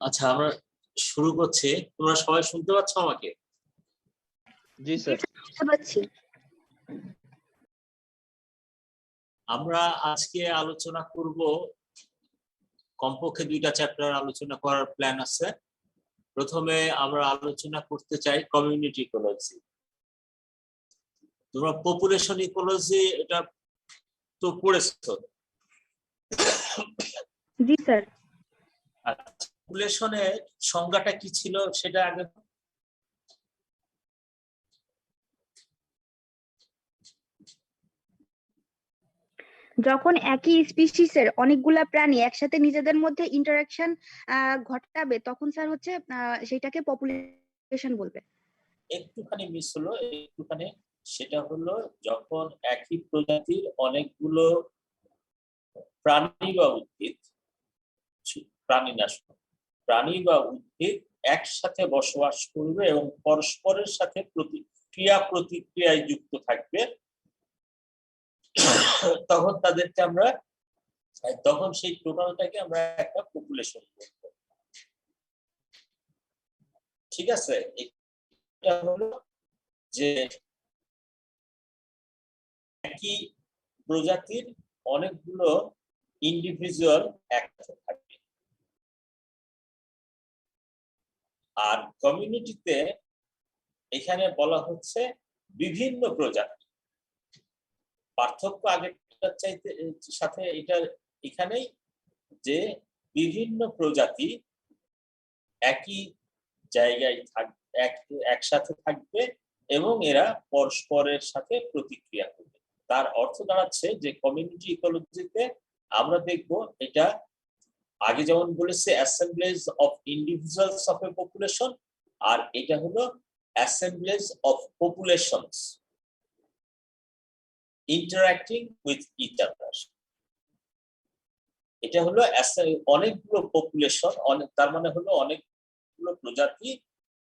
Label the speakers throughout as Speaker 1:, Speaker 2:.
Speaker 1: আচ্ছা, আমরা শুরু করছি। তোমরা সবাই শুনতে পাচ্ছ আমাকে?
Speaker 2: জি স্যার।
Speaker 3: শুনতে পাচ্ছি।
Speaker 1: আমরা আজকে আলোচনা করব, কমপক্ষে 2টা চ্যাপ্টার আলোচনা করার প্ল্যান আছে। প্রথমে আমরা আলোচনা করতে চাই কমিউনিটি ইকোলজি। তোমরা পপুলেশন ইকোলজি এটা তো পড়েছো?
Speaker 3: জি স্যার।
Speaker 1: পপুলেশনের সংজ্ঞাটা কি ছিল সেটা আগে।
Speaker 3: যখন একই স্পিসিসের অনেকগুলা প্রাণী একসাথে নিজেদের মধ্যে ইন্টারাকশন ঘটাবে তখন স্যার হচ্ছে সেটাকে পপুলেশন বলবে।
Speaker 1: একটুখানি মিস হলো, একটুখানি। সেটা হলো যখন একই প্রজাতির অনেকগুলো প্রাণী বা উদ্ভিদ, প্রাণী বা উদ্ভিদ একসাথে বসবাস করবে এবং পরস্পরের সাথে প্রতিক্রিয়ায় যুক্ত থাকবে, তখন তাদেরকে আমরা তখন সেই টোটালটাকে আমরা একটা পপুলেশন বলব। ঠিক আছে? এটা হলো যে একই প্রজাতির অনেকগুলো ইন্ডিভিজুয়াল একসাথে থাকবে। আর কমিউনিটিতে এখানে বলা হচ্ছে বিভিন্ন প্রজাতি। পার্থক্য আগেরটার চাইতে সাথে এটা এখানেই যে বিভিন্ন প্রজাতি একই জায়গায় একসাথে থাকবে এবং এরা পরস্পরের সাথে প্রতিক্রিয়া করবে। তার অর্থ দাঁড়াচ্ছে যে কমিউনিটি ইকোলজিতে আমরা দেখব এটা আগে যেমন বলেছে assemblage of individuals of a population, আর এটা হলো assemblage of populations interacting with each other. এটা হলো অনেকগুলো পপুলেশন, তার মানে হলো অনেকগুলো প্রজাতি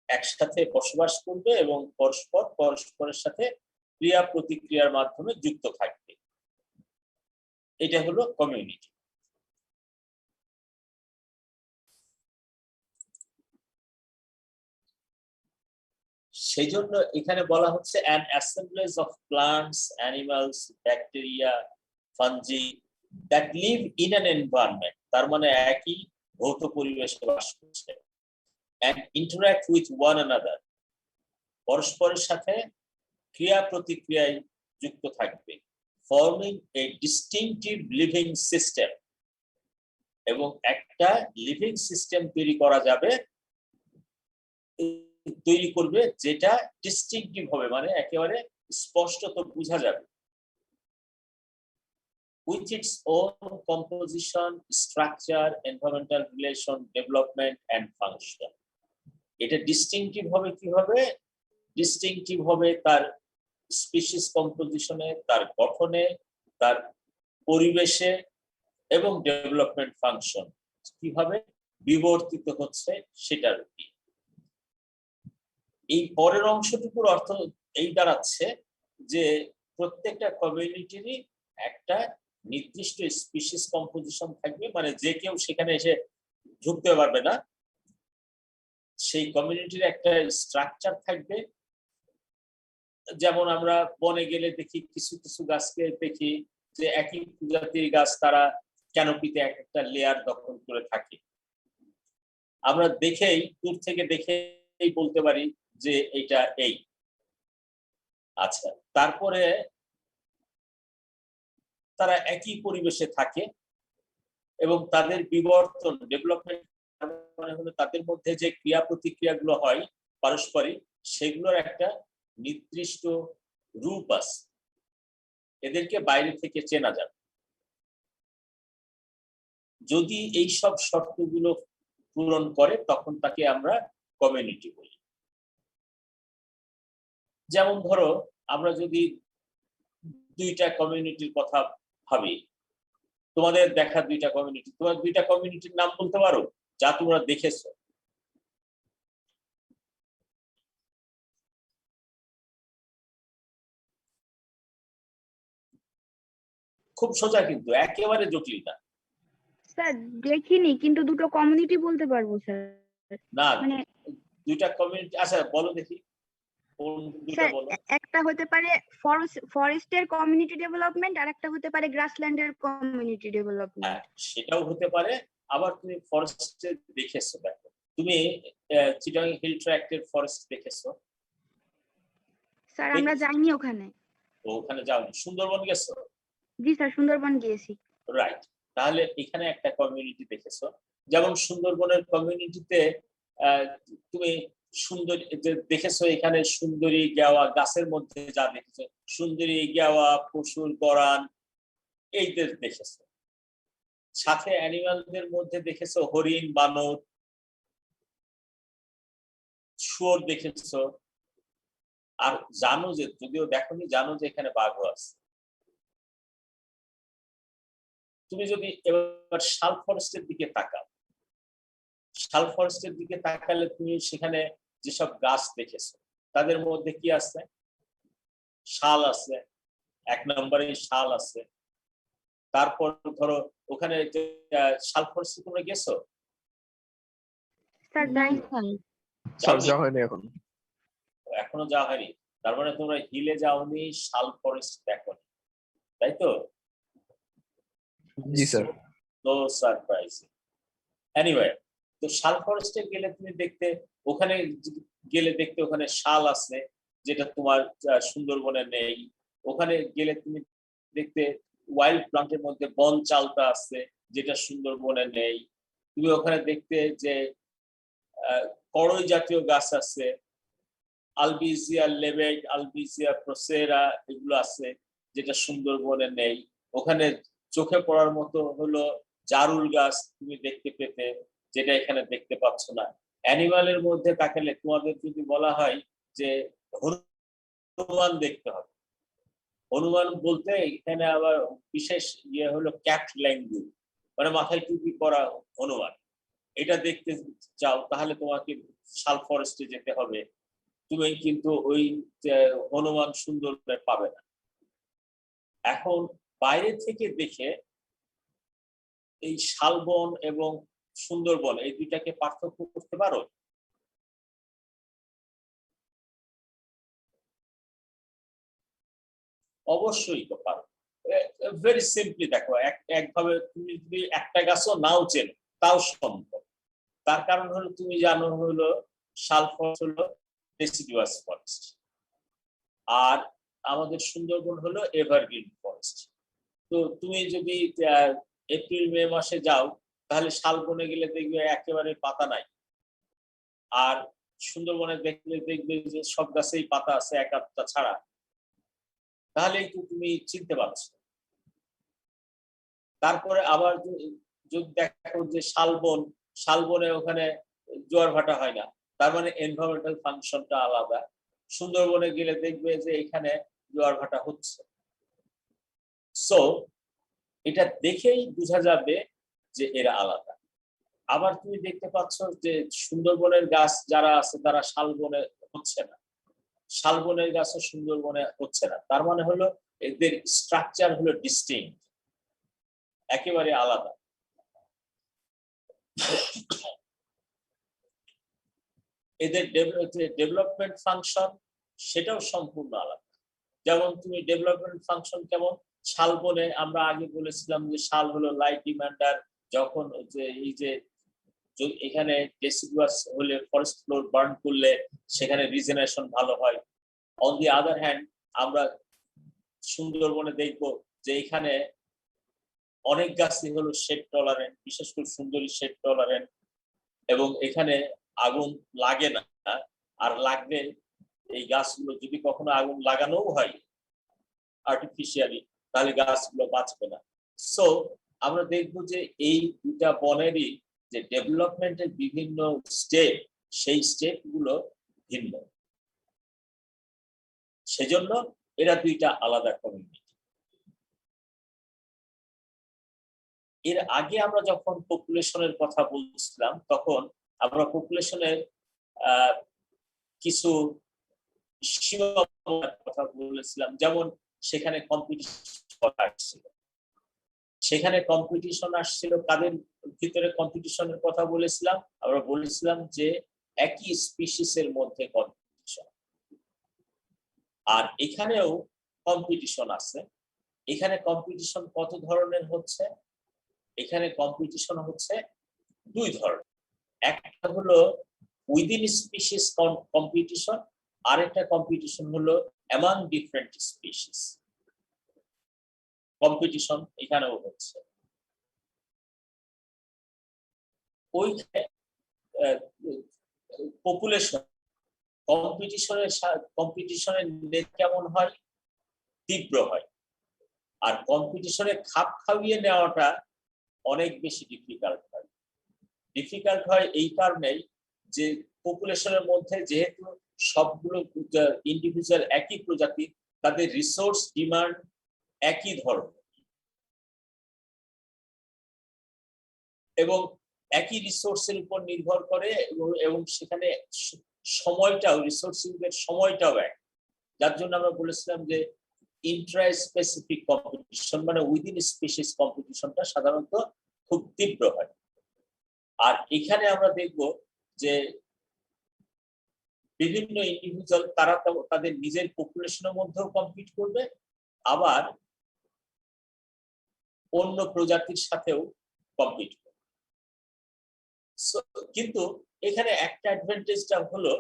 Speaker 1: একসাথে বসবাস করবে এবং পরস্পরের সাথে ক্রিয়া প্রতিক্রিয়ার মাধ্যমে যুক্ত থাকবে। এটা হলো কমিউনিটি। সেই জন্য এখানে বলা হচ্ছে an assemblage of plants, animals, bacteria, fungi that live in an environment, তার মানে একই ভৌত পরিবেশে বাস করছে, and interact with one another, পরস্পরের সাথে ক্রিয়া প্রতিক্রিয়ায় যুক্ত থাকবে, forming a distinctive living system, এবং একটা লিভিং সিস্টেম তৈরি করবে যেটা ডিস্টিংক্টিভ হবে, মানে একেবারে স্পষ্টত বোঝা যাবে, with its own composition, structure, environmental relation, development and function. এটা ডিস্টিংক্টিভ হবে কিভাবে? ডিস্টিংক্টিভ হবে তার স্পিসিস কম্পোজিশনে, তার গঠনে, তার পরিবেশে এবং ডেভেলপমেন্ট ফাংশন কিভাবে বিবর্তিত হচ্ছে সেটার উপর। এই পরের অংশটুকুর অর্থ এই দাঁড়াচ্ছে যে প্রত্যেকটা কমিউনিটিরই একটা নির্দিষ্ট স্পিসিস কম্পোজিশন থাকবে, মানে যে কেউ সেখানে এসে ঢুকতে পারবে না। সেই কমিউনিটির একটা স্ট্রাকচার থাকবে, যেমন আমরা বনে গেলে দেখি কিছু কিছু গাছকে দেখি যে একই প্রজাতির গাছ তারা ক্যানোপিতে একটা লেয়ার দখল করে থাকে। আমরা দূর থেকে দেখেই বলতে পারি যে এটা এই। আচ্ছা, তারপরে তারা একই পরিবেশে থাকে এবং তাদের বিবর্তন ডেভেলপমেন্ট মানে হলো তাদের মধ্যে যে ক্রিয়া প্রতিক্রিয়াগুলো হয় পারস্পরিক, সেগুলোর একটা নির্দিষ্ট রূপ আছে, এদেরকে বাইরে থেকে চেনা যাবে। যদি এই সব শর্তগুলো পূরণ করে তখন তাকে আমরা কমিউনিটি বলি। যেমন ধরো আমরা যদি 2টা কমিউনিটির কথা ভাবি, তোমাদের দেখা 2টা কমিউনিটি, তোমার 2টা কমিউনিটির নাম বলতে পারো যা তোমরা দেখেছো? খুব সোজা, কিন্তু একেবারে জটিল না।
Speaker 3: স্যার দেখিনি, কিন্তু দুটো কমিউনিটি বলতে পারবো স্যার।
Speaker 1: না,
Speaker 3: মানে
Speaker 1: দুইটা কমিউনিটি, আচ্ছা বলো দেখি কোন দুইটা
Speaker 3: স্যার
Speaker 1: বলো।
Speaker 3: একটা হতে পারে ফরেস্টের কমিউনিটি ডেভেলপমেন্ট, আর একটা হতে পারে গ্রাসল্যান্ডের কমিউনিটি
Speaker 1: হ্যাঁ,
Speaker 3: ডেভেলপমেন্ট।
Speaker 1: সেটাও হতে পারে। আবার তুমি ফরেস্টে দেখেছো, দেখো তুমি চিটাং হিল ট্র্যাক্টের ফরেস্ট দেখেছো?
Speaker 3: স্যার আমরা যাইনি ওখানে।
Speaker 1: ওখানে যাওনি, সুন্দরবন গেছো?
Speaker 3: জি স্যার, সুন্দরবন গিয়েছি।
Speaker 1: রাইট, তাহলে এখানে একটা কমিউনিটি দেখেছো। যেমন সুন্দরবনের কমিউনিটিতে তুমি সুন্দরী যে দেখেছো, এখানে সুন্দরী গেওয়া, গাছের মধ্যে যা দেখেছো সুন্দরী গেওয়া, পশুর গড়ান, এইদের দেখেছো। সাথে অ্যানিমালদের মধ্যে দেখেছো হরিণ, বানর, শুয়োর দেখেছো। আর জানো যে, যদিও দেখোনি, জানো যে এখানে বাঘও আছে। তুমি যদি এবার শাল ফরেস্টের দিকে তাকাও, শাল ফরেস্টের দিকে তাকালে তুমি সেখানে যেসব গাছ দেখেছো তাদের মধ্যে কি আছে? শাল আছে, 1 নম্বরে শাল আছে। তারপর ধরো ওখানে যে শাল ফরেস্টে তোমরা গেছো?
Speaker 3: স্যার
Speaker 2: না
Speaker 3: যাই
Speaker 2: স্যার,
Speaker 1: যাওনি?
Speaker 2: যাওয়া হয়নি এখন।
Speaker 1: এখনো যাওয়া হয়নি, তার মানে তোমরা হিলে যাওনি, শাল ফরেস্ট দেখোনি, তাই তো?
Speaker 2: জি স্যার।
Speaker 1: No surprise. এনিওয়ে, তো শাল ফরেস্টে গেলে তুমি দেখতে, ওখানে গেলে দেখতে ওখানে শাল আছে, যেটা তোমার সুন্দরবনে নেই। ওখানে গেলে তুমি দেখতে ওয়াইল্ড প্লান্টের মধ্যে বন চালতা আছে, যেটা সুন্দরবনে নেই। তুমি ওখানে দেখতে যে কড়ই জাতীয় গাছ আছে, আলবিজিয়া লেবেট, আলবিজিয়া প্রসেরা, এগুলো আছে, যেটা সুন্দরবনে নেই। ওখানে চোখে পড়ার মতো হলো জারুল গাছ তুমি দেখতে পেতে, যেটা এখানে দেখতে পাচ্ছ না। অ্যানিমালের মধ্যে তাকালে তোমাদের যদি বলা হয় যে হনুমান দেখতে হবে, হনুমান বলতে এখানে আবার বিশেষ ইয়ে হলো ক্যাট ল্যাঙ্গুয়েজ, মানে মাথায় টুপি পরা হনুমান। এটা দেখতে চাও তাহলে তোমাকে শাল ফরেস্টে যেতে হবে। তুমি কিন্তু ওই হনুমান সুন্দর পাবে না। এখন বাইরে থেকে দেখে এই শালবন এবং সুন্দরবন, এই দুইটাকে পার্থক্য করতে পারো? অবশ্যই তো পারো। ভেরি সিম্পলি দেখো, একভাবে তুমি যদি একটা গাছও নাও চেনো তাও সম্ভব। তার কারণ হলো তুমি জানো হলো শাল ফরেস্ট হলো ডেসিডুয়াস ফরেস্ট, আর আমাদের সুন্দরবন হলো এভারগ্রিন ফরেস্ট। তো তুমি যদি এপ্রিল মে মাসে যাও তাহলে শালবনে গেলে দেখবে একেবারে পাতা নাই, আর সুন্দরবনে দেখলে দেখবে যে সব গাছেই পাতা আছে, এক আধটা ছাড়া। তাহলেই তো তুমি চিনতে পারছো। তারপরে আবার যদি দেখো যে শালবন, শালবনে ওখানে জোয়ার ভাটা হয় না, তার মানে এনভায়রনমেন্টাল ফাংশনটা আলাদা। সুন্দরবনে গেলে দেখবে যে এখানে জোয়ার ভাটা হচ্ছে। সো এটা দেখেই বোঝা যাবে যে এরা আলাদা। আবার তুমি দেখতে পাচ্ছ যে সুন্দরবনের গাছ যারা আছে তারা শালবনে হচ্ছে না, শালবনের গাছও সুন্দরবনে হচ্ছে না। তার মানে হলো এদের স্ট্রাকচার হলো ডিস্টিংক্ট, একেবারে আলাদা। এদের ডেভেলপমেন্ট ফাংশন সেটাও সম্পূর্ণ আলাদা। যেমন তুমি ডেভেলপমেন্ট ফাংশন কেমন, শালবনে আমরা আগে বলেছিলাম যে শাল হলো লাইট ডিমান্ডার। যখন যে এই যে এখানে ডেসিডুয়াস হলে ফরেস্ট ফ্লোর বার্ন করলে সেখানে রিজেনারেশন ভালো হয়। অন দি আদার হ্যান্ড আমরা সুন্দরবনে দেখবো যে এখানে অনেক গাছই হলো শেড টলারেন্ট, বিশেষ করে সুন্দরী শেড টলারেন্ট, এবং এখানে আগুন লাগে না। আর লাগবে, এই গাছগুলো যদি কখনো আগুন লাগানোও হয় আর্টিফিশিয়ালি, তাহলে গাছগুলো বাঁচবে না। সো আমরা দেখবো যে এই দুটা বনেরই যে ডেভেলপমেন্টের বিভিন্ন স্টেপ, সেই স্টেপ গুলো ভিন্ন। সেজন্য এরা দুইটা আলাদা কমিউনিটি। এর আগে আমরা যখন পপুলেশনের কথা বলছিলাম তখন আমরা পপুলেশনের কিছু সীমাবদ্ধতার কথা বলেছিলাম, যেমন সেখানে কম্পিটিশন ছিল। সেখানে কম্পিটিশন আসছিল, কাদের ভিতরে কম্পিটিশনের কথা বলেছিলাম? আমরা বলেছিলাম যে একই স্পিসিসের মধ্যে কম্পিটিশন। আর এখানেও কম্পিটিশন আছে। এখানে কম্পিটিশন কত ধরনের হচ্ছে? এখানে কম্পিটিশন হচ্ছে দুই ধরনের। একটা হলো উইদিন স্পিসিস কম্পিটিশন, আরেকটা কম্পিটিশন হলো অ্যামং ডিফারেন্ট স্পিসিস কম্পিটিশন এখানেও হচ্ছে। ওইখানে পপুলেশন কম্পিটিশনের নেট কেমন হয়? তীব্র হয়। আর কম্পিটিশনে খাপ খাইয়ে নেওয়াটা অনেক বেশি ডিফিকাল্ট হয়। ডিফিকাল্ট হয় এই কারণেই যে পপুলেশনের মধ্যে যেহেতু সবগুলো ইন্ডিভিজুয়াল একই প্রজাতি, তাদের রিসোর্স ডিমান্ড একই ধরনের এবং একই রিসোর্সের উপর নির্ভর করে এবং সেখানে সময়টাও রিসোর্সিংয়ের সময়টাও এক। যার জন্য আমরা বলেছিলাম যে ইন্ট্রা স্পেসিফিক কম্পিটিশন মানে উইদিন স্পিসিস কম্পিটিশনটা সাধারণত খুব তীব্র হয়। আর এখানে আমরা দেখব যে বিভিন্ন ইন্ডিভিজুয়াল তারা তাদের নিজের পপুলেশনের মধ্যেও কম্পিট করবে, আবার অন্য প্রজাতির সাথেও কম্পিট করবে। কিন্তু এখানে একটা অ্যাডভান্টেজটা হলো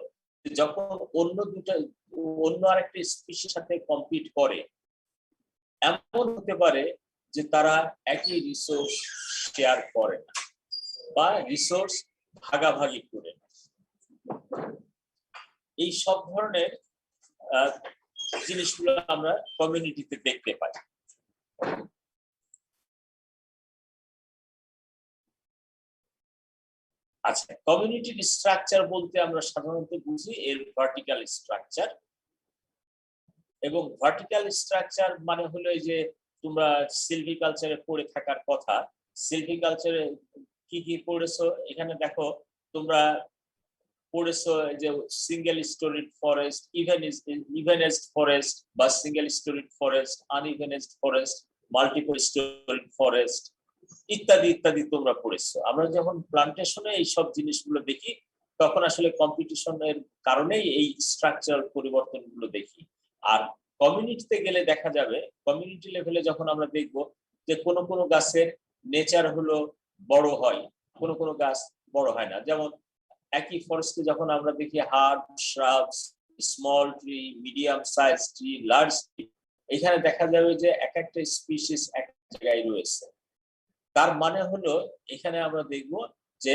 Speaker 1: যখন অন্য আরেকটা স্পিসির সাথে কম্পিট করে, এমন হতে পারে যে তারা একই রিসোর্স শেয়ার করে না বা রিসোর্স ভাগাভাগি করে না। এই সব ধরনের জিনিসগুলো আমরা কমিউনিটিতে দেখতে পাই। আচ্ছা, কমিউনিটির স্ট্রাকচার বলতে আমরা সাধারণত বুঝি এর ভার্টিক্যাল স্ট্রাকচার। এবং ভার্টিক্যাল স্ট্রাকচার মানে হলো এই যে তোমরা সিলভিকালচারে পড়ে থাকার কথা, সিলভিকালচারে কি কি পড়েছো এখানে দেখো। তোমরা পড়েছো যে single storied forest, evenest forest বা single storied forest, unevenest forest, multiple storied forest ইত্যাদি ইত্যাদি তোমরা পড়েছো। আমরা যখন প্লান্টেশনে এই সব জিনিসগুলো দেখি তখন আসলে কম্পিটিশনের কারণেই এই স্ট্রাকচারাল পরিবর্তনগুলো দেখি। আর কমিউনিটিতে গেলে দেখা যাবে, কমিউনিটি লেভেলে যখন আমরা দেখব যে কোনো কোনো গাছের নেচার হলো বড় হয়, কোনো কোনো গাছ বড় হয় না। যেমন একই ফরেস্টে যখন আমরা দেখি herb, shrubs, small tree, medium size tree, large tree, এখানে দেখা যাবে যে এক একটা স্পিসিস এক জায়গায় রয়েছে। তার মানে হলো এখানে আমরা দেখব যে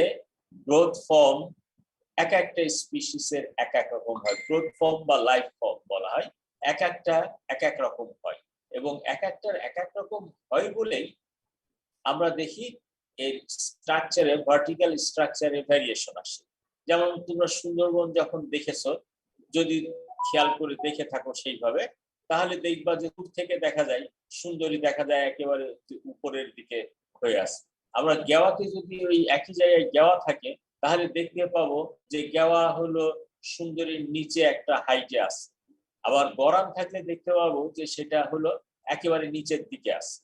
Speaker 1: গ্রোথ ফর্ম এক একটা স্পিসিসের এক এক রকম হয়। গ্রোথ ফর্ম বা লাইফ ফর্ম বলা হয়, এক একটা এক এক রকম হয় এবং এক একটার এক এক রকম হয় বলেই আমরা দেখি এর স্ট্রাকচারে ভার্টিক্যাল স্ট্রাকচারে ভ্যারিয়েশন আসে। যেমন তোমরা সুন্দরবন যখন দেখেছো, যদি খেয়াল করে দেখে থাকো সেইভাবে, তাহলে দেখবা যে দূর থেকে দেখা যায় সুন্দরী দেখা যায় একেবারে উপরের দিকে হয়ে আসে। আমরা গেওয়াতে যদি ওই একই জায়গায় গেওয়া থাকে তাহলে দেখতে পাবো যে গেওয়া হলো সুন্দরীর নিচে একটা হাইটে আছে, আবার গরান থাকলে দেখতে পাবো যে সেটা হলো একেবারে নিচের দিকে আছে।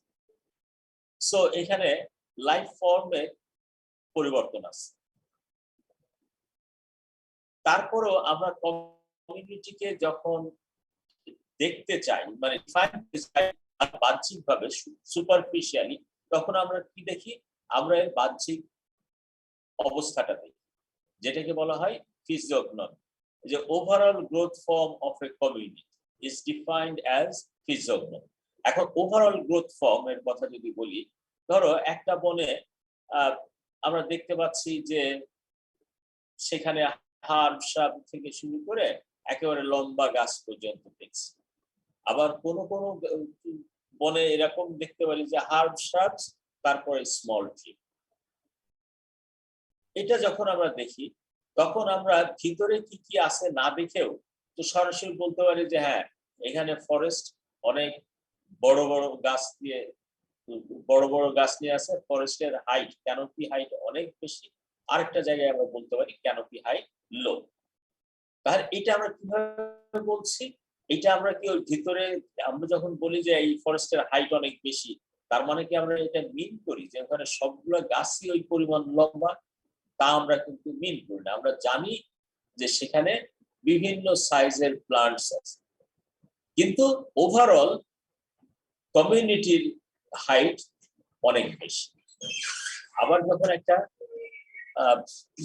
Speaker 1: সো এখানে লাইফ ফর্মের পরিবর্তন আছে। তারপরেও আমরা কমিউনিটিকে যখন দেখতে চাই মানে বাহ্যিকভাবে সুপারফিশিয়ালি, তখন আমরা কি দেখি? আমরা এর বাহ্যিক অবস্থাটা দেখি, যেটাকে বলা হয় ফিজিওগনমি। যে overall growth form of a community is defined as physiognomy. এখন ওভারঅল গ্রোথ ফর্ম এর কথা যদি বলি, ধরো একটা বনে আমরা দেখতে পাচ্ছি যে সেখানে হার্ব শ্রাব থেকে শুরু করে একেবারে লম্বা গাছ পর্যন্ত দেখছি। আবার কোন কোন বনে এরকম দেখতে পারি যে হার্ব শ্রাব তারপরে স্মল ট্রি। এটা যখন আমরা দেখি তখন আমরা ভিতরে কি কি আছে না দেখেও তো সরাসরি বলতে পারি যে হ্যাঁ, এখানে ফরেস্ট অনেক বড় বড় গাছ নিয়ে আছে। ফরেস্টের হাইট, ক্যানোপি হাইট অনেক বেশি। আরেকটা জায়গায় আমরা বলতে পারি ক্যানোপি হাইট লো। তাহলে এটা আমরা কিভাবে বলছি? এটা আমরা কি ওর ভিতরে আমরা যখন বলি যে এই ফরেস্টের হাইট অনেক বেশি, তার মানে কি আমরা এটা মিন করি যে ওখানে সবগুলো গাছই ওই পরিমাণ লম্বা? তা আমরা কিন্তু মিন করি না। আমরা জানি যে সেখানে বিভিন্ন সাইজের প্লান্টস আছে, কিন্তু ওভারঅল কমিউনিটির হাইট অনেক বেশি। আবার যখন একটা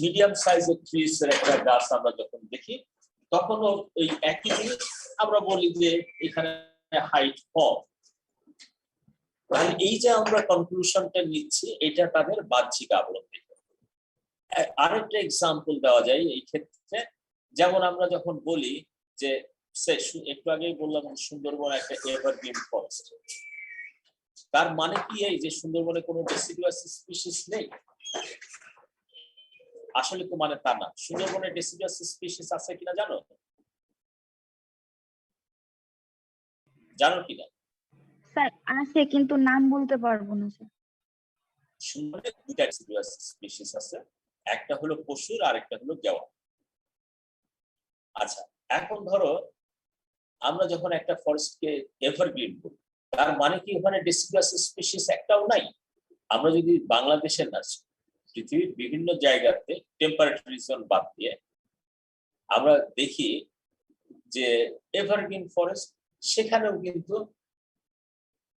Speaker 1: মিডিয়াম সাইজের ট্রিজ এর একটা গাছ আমরা যখন দেখি, তখনও এই একই জিনিস আমরা বলি যে এখানে হাইট কম। তাহলে এই যে আমরা কনক্লুশনটা নিচ্ছি, এটা তাদের বাহ্যিক অবলম্বন। আরেকটা এক্সাম্পল দেওয়া যায় এই ক্ষেত্রে, যেমন আমরা যখন বলি যে একটু আগেই বললাম সুন্দরবন একটা এভারগ্রিন ফরেস্ট, তার মানে কি এই যে সুন্দরবনে কোনো ডেসিডুয়াস স্পিসিস নেই? আসলে তো মানে তা না। সুন্দরবনে ডেসিডুয়াস স্পিসিস আছে কিনা জানো? জানো কিনা?
Speaker 3: স্যার আছে, কিন্তু নাম বলতে পারবো না স্যার।
Speaker 1: সুন্দরবনে দুইটা ডেসিডুয়াস স্পিসিস আছে, একটা হলো পশুর আর একটা হলো গেওয়া। আচ্ছা, এখন ধরো আমরা যখন একটা ফরেস্টকে এভারগ্রিন করি, তার মানে কি ওখানে ডেসিডুয়াস স্পিসিস একটাও নাই? আমরা যদি বাংলাদেশের না, পৃথিবীর বিভিন্ন জায়গাতে টেম্পারেট রিজন বাদ দিয়ে আমরা দেখি যে এভারগ্রিন ফরেস্ট, সেখানেও কিন্তু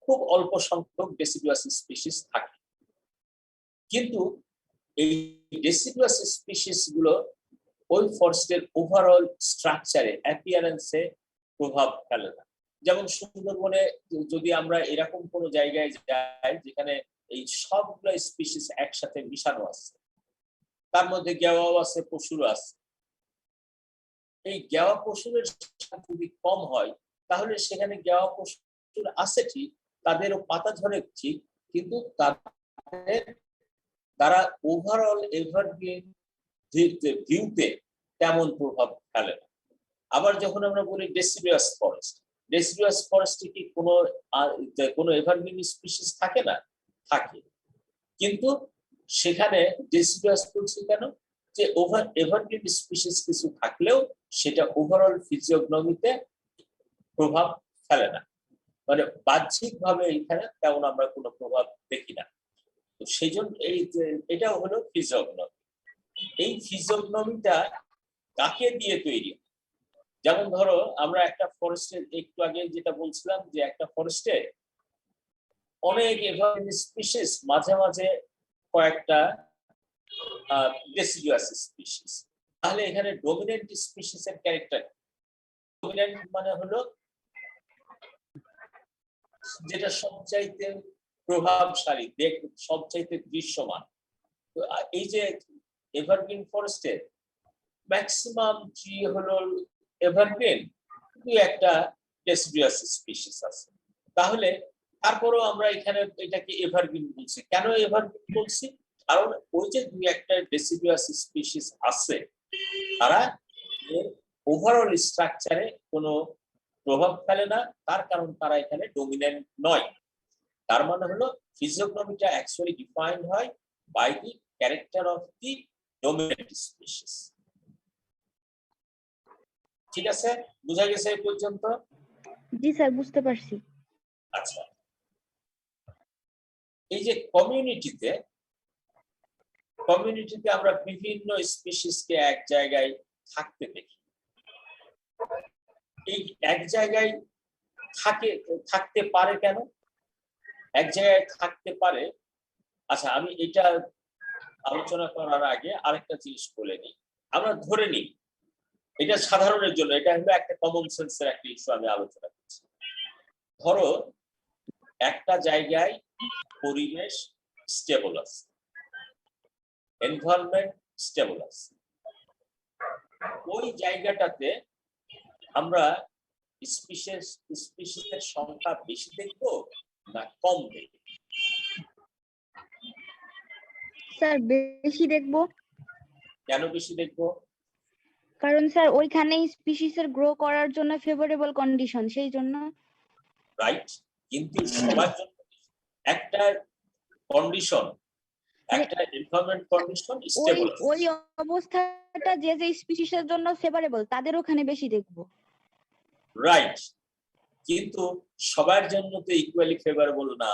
Speaker 1: খুব অল্প সংখ্যক ডেসিডুয়াস স্পিসিস থাকে। কিন্তু এই ডেসিডুয়াস স্পিসিস গুলো ওই ফরেস্টের ওভারঅল স্ট্রাকচারে, অ্যাপিয়ারেন্সে প্রভাব ফেলে না। যেমন সুন্দরবনে যদি আমরা এরকম কোনো জায়গায় যাই যেখানে এই সবগুলো স্পিসিস একসাথে মিশানো আছে, তার মধ্যে গেওয়াও আছে, পশুরও আছে, এই গেওয়া পশুরের সংখ্যা যদি কম হয়, তাহলে সেখানে গেওয়া পশুর আছে ঠিক, তাদেরও পাতা ঝরে ঠিক, কিন্তু তাদের তারা ওভারঅল এভারগ্রিন ভিউতে তেমন প্রভাব ফেলে না। আবার যখন আমরা বলি ডেসিডুয়াস ফরেস্ট, ডেসিডুয়াস ফরেস্টে কি কোনো এভারগ্রিন স্পিসিস থাকে না? থাকে, কিন্তু সেখানে ডেসিডুয়াস বলছি কেন? যে এভারগ্রিন স্পিসিস কিছু থাকলেও সেটা ওভারঅল ফিজিওগনমিতে প্রভাব ফেলে না, মানে বাহ্যিকভাবে এখানে তেমন আমরা কোনো প্রভাব দেখি না। তো সেই জন্য এটাও হলো ফিজিওগনমি। এই ফিজিওগনমিটা কাকে দিয়ে তৈরি? যেমন ধরো আমরা একটা ফরেস্টের, একটু আগে যেটা বলছিলাম যে একটা ফরেস্টে অনেক এভারগ্রিন স্পিসিস, মাঝে মাঝে কয়েকটা ডেসিডুয়াস স্পিসিস, তাহলে এখানে ডমিনেন্ট স্পিসিস এর ক্যারেক্টার। ডমিনেন্ট মানে হলো যেটা সবচাইতে প্রভাবশালী, সবচাইতে দৃশ্যমান। তো এই যে এভারগ্রিন ফরেস্টের ম্যাক্সিমাম ট্রি হলো এভারগ্রিন, দুই একটা ডেসিডুয়াস স্পিসিস আছে। তাহলে তারপরেও আমরা এখানে এটাকে এভারগ্রিন বলছি। কেন এভারগ্রিন বলছি? কারণ ওই যে দুই একটা ডেসিডুয়াস স্পিসিস আছে, তারা ওভারঅল স্ট্রাকচারে কোনো প্রভাব ফেলে না, তার কারণ তারা এখানে ডমিনেন্ট নয়। তার মানে হলো ফিজিওগনমিটা অ্যাকচুয়ালি ডিফাইন্ড হয় by the character of the dominant species. ঠিক আছে, বুঝা গেছে এই পর্যন্ত?
Speaker 3: জি স্যার, বুঝতে পারছি।
Speaker 1: আচ্ছা, এই যে কমিউনিটিতে আমরা বিভিন্ন স্পিসিসকে এক জায়গায় থাকতে দেখি। এই এক জায়গায় থাকতে পারে কেন? এক জায়গায় থাকতে পারে, আচ্ছা আমি এটা আলোচনা করার আগে আরেকটা জিনিস বলে নিই। আমরা ধরে নিই, এটা সাধারণের জন্য, এটা হলো একটা কমন সেন্সের একটা ইস্যু আমি আলোচনা করছি। ধরো একটা জায়গায় পরিবেশ স্টেবল আছে, এনভায়রনমেন্ট স্টেবল আছে, ওই জায়গাটাতে আমরা স্পিসিসের সংখ্যা বেশি দেখবো না কম দেখবো?
Speaker 3: স্যার বেশি দেখবো।
Speaker 1: কেন বেশি দেখবো?
Speaker 3: কারণ স্যার ওইখানেই স্পিসিসের গ্রো করার জন্য ফেভারেবল কন্ডিশন, সেই জন্য।
Speaker 1: রাইট, কিন্তু সবার জন্য একটা কন্ডিশন, একটা এনভায়রনমেন্ট কন্ডিশন স্টেবল আছে।
Speaker 3: ওই অবস্থাটা যে যে স্পিসিসের জন্য ফেভারেবল, তাদের ওখানে বেশি দেখবো।
Speaker 1: রাইট, কিন্তু সবার জন্য তো ইকুয়ালি ফেভারেবল না।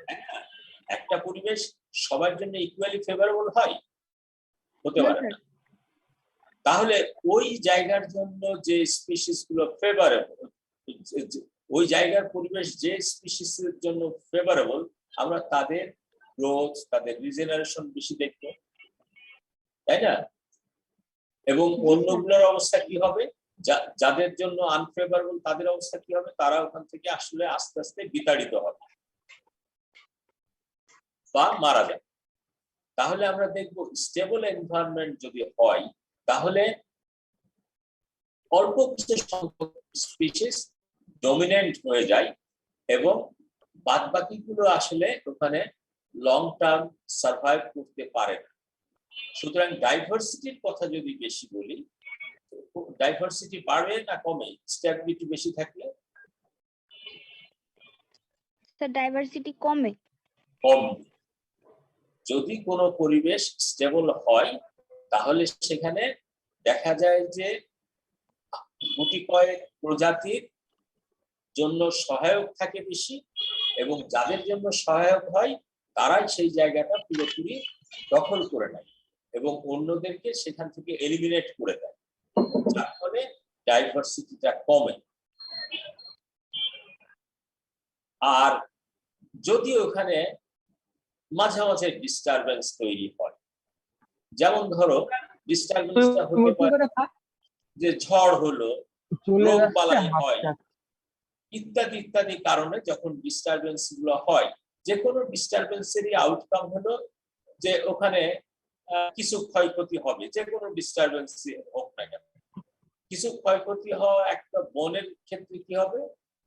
Speaker 1: তাই না? একটা পরিবেশ সবার জন্য ইকুয়ালি ফেভারেবল হয়, হতে
Speaker 3: না
Speaker 1: পারে
Speaker 3: স্যার।
Speaker 1: না। তাহলে ওই জায়গার জন্য যে স্পিসিস গুলো ফেভারেবল, ওই জায়গার পরিবেশ যে স্পিসিস এর জন্য ফেভারেবল, আমরা তাদের গ্রোথ, তাদের রিজেনারেশন বেশি দেখবো, তাই না? এবং
Speaker 3: জি স্যার।
Speaker 1: অন্যগুলোর অবস্থা কি হবে, যাদের জন্য আনফেভারেবল তাদের অবস্থা কি হবে, তারা ওখান থেকে আসলে আস্তে আস্তে বিতাড়িত হবে বা মারা যাবে। তাহলে আমরা দেখবো স্টেবল এনভায়রনমেন্ট যদি হয়, তাহলে অল্প কিছু সংখ্যক স্পিসিস ডমিনেন্ট হয়ে যায় এবং বাদ বাকিগুলো আসলে ওখানে লং টার্ম সার্ভাইভ করতে পারে না। সুতরাং ডাইভার্সিটির কথা যদি বেশি বলি, ডাইভার্সিটি বাড়বে না কমে স্ট্যাবিলিটি বেশি থাকলে?
Speaker 3: স্যার ডাইভার্সিটি কমে।
Speaker 1: কম। যদি কোনো পরিবেশ স্টেবল হয় তাহলে সেখানে দেখা যায় যে গুটি কয়েক প্রজাতির জন্য সহায়ক থাকে বেশি, এবং যাদের জন্য সহায়ক হয় তারাই সেই জায়গাটা পুরোপুরি দখল করে নেয় এবং অন্যদেরকে সেখান থেকে এলিমিনেট করে দেয়, যার ফলে ডাইভার্সিটিটা কমে। আর যদি ওখানে মাঝে মাঝে ডিস্টারবেন্স তৈরি হয়, যেমন ধরো ডিস্টারবেন্সটা হতে পারে যে ঝড় হলো, রোগ বালাই হয়, ইত্যাদি ইত্যাদি কারণে যখন ডিস্টারবেন্স গুলো হয়, যে কোনো ডিস্টারবেন্সেরই আউটকাম হলো যে ওখানে কিছু ক্ষয়ক্ষতি হবে, যে কোনো ডিস্টারবেন্স হোক না কেন। কিছু ক্ষয়ক্ষতি হওয়া একটা বনের ক্ষেত্রে কি হবে,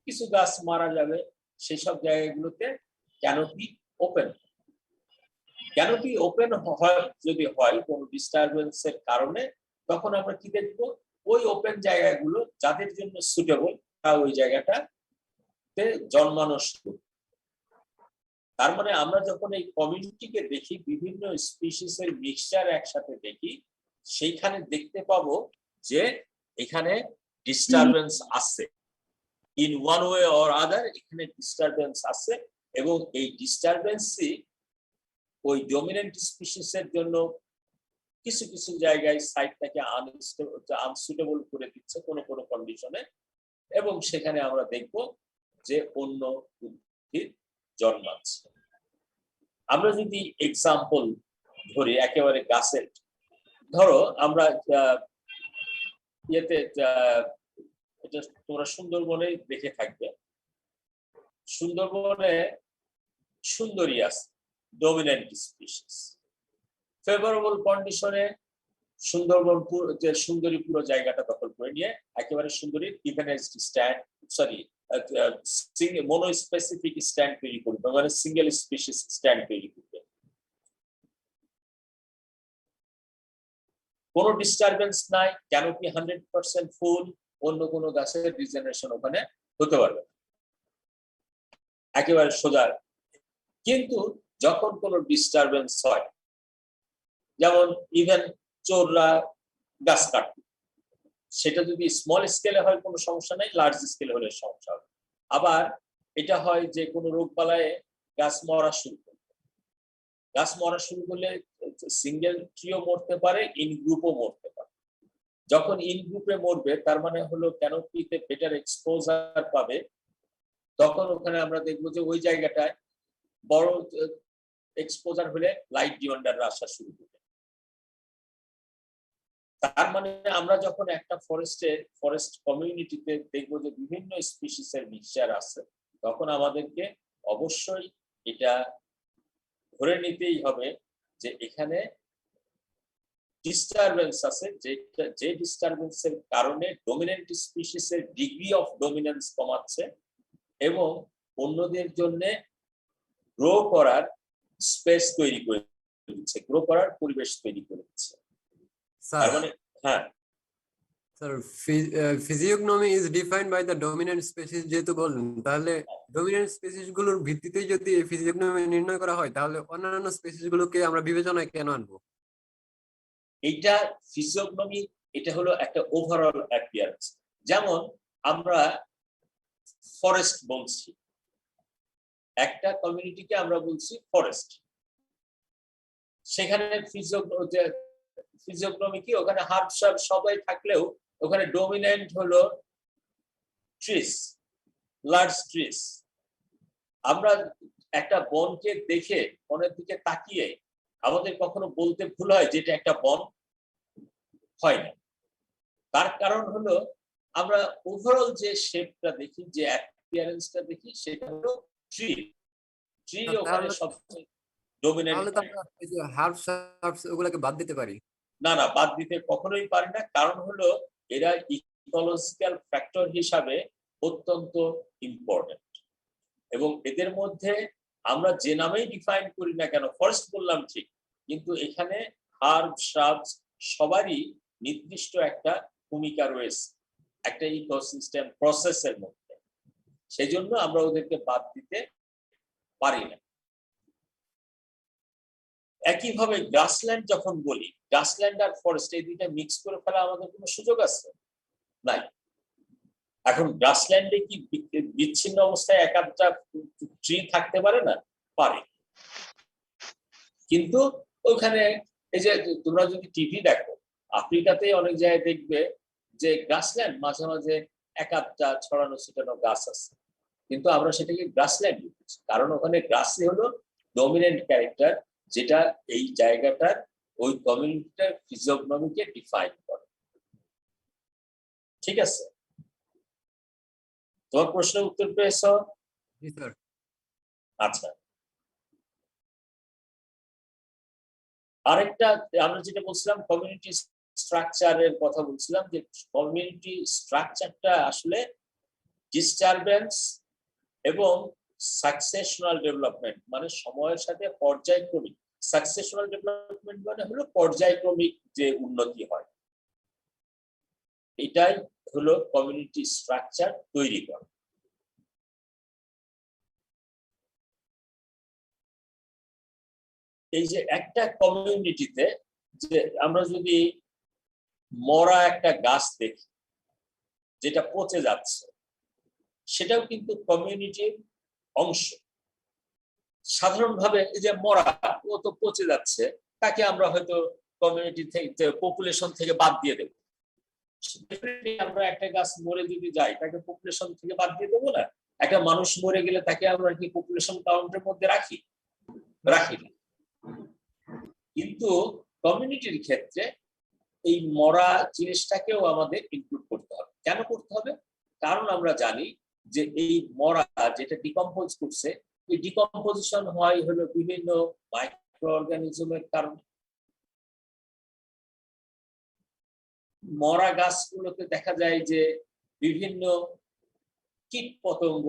Speaker 1: কিছু গাছ মারা যাবে, সেই সব জায়গাগুলোতে ক্যানোপি ওপেন। ক্যানোপি ওপেন যদি হয় কোনো ডিস্টারবেন্সের কারণে, তখন আমরা কি দেখবো, ওই ওপেন জায়গাগুলো যাদের জন্য সুটেবল তা ওই জায়গাটাতে জন্মানো শুরু। তার মানে আমরা যখন এই কমিউনিটিকে দেখি, বিভিন্ন স্পিসিসের মিক্সচার একসাথে দেখি, সেইখানে দেখতে পাবো যে এখানে ডিস্টারবেন্স আছে, in one way or other এখানে ডিস্টারবেন্স আছে, এবং এই ডিস্টারবেন্সই ওই ডমিনেন্ট স্পিসিসের জন্য কিছু কিছু জায়গায় সাইটটাকে আনসুটেবল করে দিচ্ছে কোনো কোনো কন্ডিশনে, এবং সেখানে আমরা দেখব যে অন্য উদ্ভিদ জন্মাচ্ছে। আমরা যদি এক্সাম্পল ধরি একেবারে গাছের, ধরো আমরা ইয়েতে এটা তোমরা সুন্দরবনে দেখে থাকবে, সুন্দরবনে সুন্দরী আছে, ডমিনেন্ট স্পিসিস। ফেভারেবল কন্ডিশনে সুন্দরবন যে সুন্দরী পুরো জায়গাটা দখল করে নিয়ে একেবারে সুন্দরী ইভেনাইজড স্ট্যান্ড, সরি মনোস্পেসিফিক স্ট্যান্ড তৈরি করবে, মানে সিঙ্গেল স্পিসিস স্ট্যান্ড তৈরি করবে। কোনো ডিস্টারবেন্স নাই, ক্যানোপি 100% ফুল, অন্য কোনো গাছের রিজেনারেশন ওখানে হতে পারবে একেবারে সোজা। কিন্তু যখন কোনো ডিস্টারবেন্স হয়, যেমন ইভেন চোররা গাছ কাটবে, সেটা যদি স্মল স্কেলে হয় কোনো সমস্যা নাই, লার্জ স্কেলে হলে সমস্যা হবে। আবার এটা হয় যে কোনো রোগ বালায় গাছ মরা শুরু করবে, গাছ মরা শুরু করলে সিঙ্গেল ট্রিও মরতে পারে, ইন গ্রুপও মরতে পারে। যখন ইন গ্রুপে মরবে তার মানে হলো ক্যানোপিতে বেটার এক্সপোজার পাবে, তখন ওখানে আমরা দেখবো যে ওই জায়গাটায় বড় এক্সপোজার হলে লাইট ডিমান্ডাররা আসা শুরু করবে। তার মানে আমরা যখন একটা ফরেস্ট কমিউনিটিতে দেখবো যে বিভিন্ন স্পিসিসের মিক্সচার আছে, তখন আমাদেরকে অবশ্যই এটা ধরে নিতেই হবে যে এখানে ডিস্টারবেন্স আছে, যে ডিস্টারবেন্সের কারণে ডমিনেন্ট স্পিসিসের ডিগ্রি অফ ডমিনেন্স কমাচ্ছে এবং অন্যদের জন্য গ্রো করার স্পেস তৈরি করে দিচ্ছে, গ্রো করার পরিবেশ তৈরি করে দিচ্ছে। তার মানে হ্যাঁ
Speaker 4: sir, physiognomy is defined by the dominant species যেহেতু বললেন, তাহলে ডমিনেন্ট স্পিসিস গুলোর ভিত্তিতেই যদি ফিজিওগনোমি নির্ণয় করা হয়, তাহলে অন্যান্য স্পিসিস গুলোকে আমরা বিবেচনায় কেন আনবো?
Speaker 1: এইটা ফিজিওগনোমি, এটা হলো একটা ওভারঅল অ্যাপিয়ারেন্স। যেমন আমরা ফরেস্ট বলছি, একটা কমিউনিটিকে আমরা বলছি ফরেস্ট, সেখানে ফিজিওগ্নমি কি, ওখানে হার্ব সবাই থাকলেও ওখানে ডমিনেন্ট হলো ট্রিস, লার্জ ট্রিস। আমরা একটা বনকে দেখে, বনের দিকে তাকিয়ে আমাদের কখনো বলতে ভুল হয় যেটা একটা বন, হয় না। তার কারণ হলো আমরা ওভারঅল যে শেপটা দেখি, যে অ্যাপিয়ারেন্সটা দেখি, সেটা হলো ট্রি। ট্রি ওখানে সবচেয়ে ডমিনেন্ট।
Speaker 4: তাহলে তো আমরা এই যে হার্বস ওগুলোকে বাদ দিতে পারি?
Speaker 1: না, বাদ দিতে কখনোই পারি না। কারণ হলো এরা ইকোলজিক্যাল ফ্যাক্টর হিসাবে অত্যন্ত ইম্পর্টেন্ট, এবং এদের মধ্যে আমরা যে নামেই ডিফাইন করি না কেন, ফরেস্ট বললাম ঠিক, কিন্তু এখানে হার্ব শ্রাবস সবারই নির্দিষ্ট একটা ভূমিকা রয়েছে একটা ইকোসিস্টেম প্রসেসের মধ্যে, সেই জন্য আমরা ওদেরকে বাদ দিতে পারি না। একইভাবে গ্রাসল্যান্ড যখন বলি, গ্রাসল্যান্ড আর ফরেস্ট এই দুইটা মিক্স করে ফেলা আমাদের কোনো সুযোগ আছে? নাই। এখন গ্রাসল্যান্ডে কি বিচ্ছিন্ন অবস্থায় এক আধটা ট্রি থাকতে পারে না? পারে। কিন্তু ওখানে এই যে তোমরা যদি টিভি দেখো, আফ্রিকাতে অনেক জায়গায় দেখবে যে গ্রাসল্যান্ড মাঝে মাঝে এক আধটা ছড়ানো ছিটানো গাছ আছে, কিন্তু আমরা সেটাকে গ্রাসল্যান্ড বলছি, কারণ ওখানে গ্রাসই হলো ডমিনেন্ট ক্যারেক্টার, যেটা এই জায়গাটার ওই কমিউনিটিটার ফিজিওগনমিকে ডিফাইন করে। ঠিক আছে, তোমার প্রশ্নের উত্তর পেয়েছ?
Speaker 4: জি স্যার।
Speaker 1: আচ্ছা, আরেকটা আমরা যেটা বলছিলাম কমিউনিটি স্ট্রাকচারের কথা বলছিলাম, যে কমিউনিটি স্ট্রাকচারটা আসলে ডিস্টারবেন্স এবং সাকসেশনাল ডেভেলপমেন্ট, মানে সময়ের সাথে পর্যায়ক্রমিক। সাকসেশনাল ডেভেলপমেন্ট মানে হলো পর্যায়ক্রমিক যে উন্নতি হয়, এটাই হলো কমিউনিটি স্ট্রাকচার তৈরি করা। এই যে একটা কমিউনিটিতে যে আমরা যদি মরা একটা গাছ দেখি যেটা পচে যাচ্ছে, সেটাও কিন্তু কমিউনিটির অংশ। সাধারণভাবে এই যে মরা, ও তো পচে যাচ্ছে, তাকে আমরা হয়তো কমিউনিটি থেকে, পপুলেশন থেকে বাদ দিয়ে দেবো। আমরা একটা গাছ মরে যদি যাই, তাকে পপুলেশন থেকে বাদ দিয়ে দেবো না? একটা মানুষ মরে গেলে তাকে আমরা কি পপুলেশন কাউন্টের মধ্যে রাখি? রাখি না। কিন্তু কমিউনিটির ক্ষেত্রে এই মরা জিনিসটাকেও আমাদের ইনক্লুড করতে হবে। কেন করতে হবে? কারণ আমরা জানি যে এই মরা যেটা ডিকম্পোজ করছে, এই ডিকম্পোজিশন হয় হলো বিভিন্ন মাইক্রো অর্গানিজমের কারণে। মরা গাছগুলোতে দেখা যায় যে বিভিন্ন কীট পতঙ্গ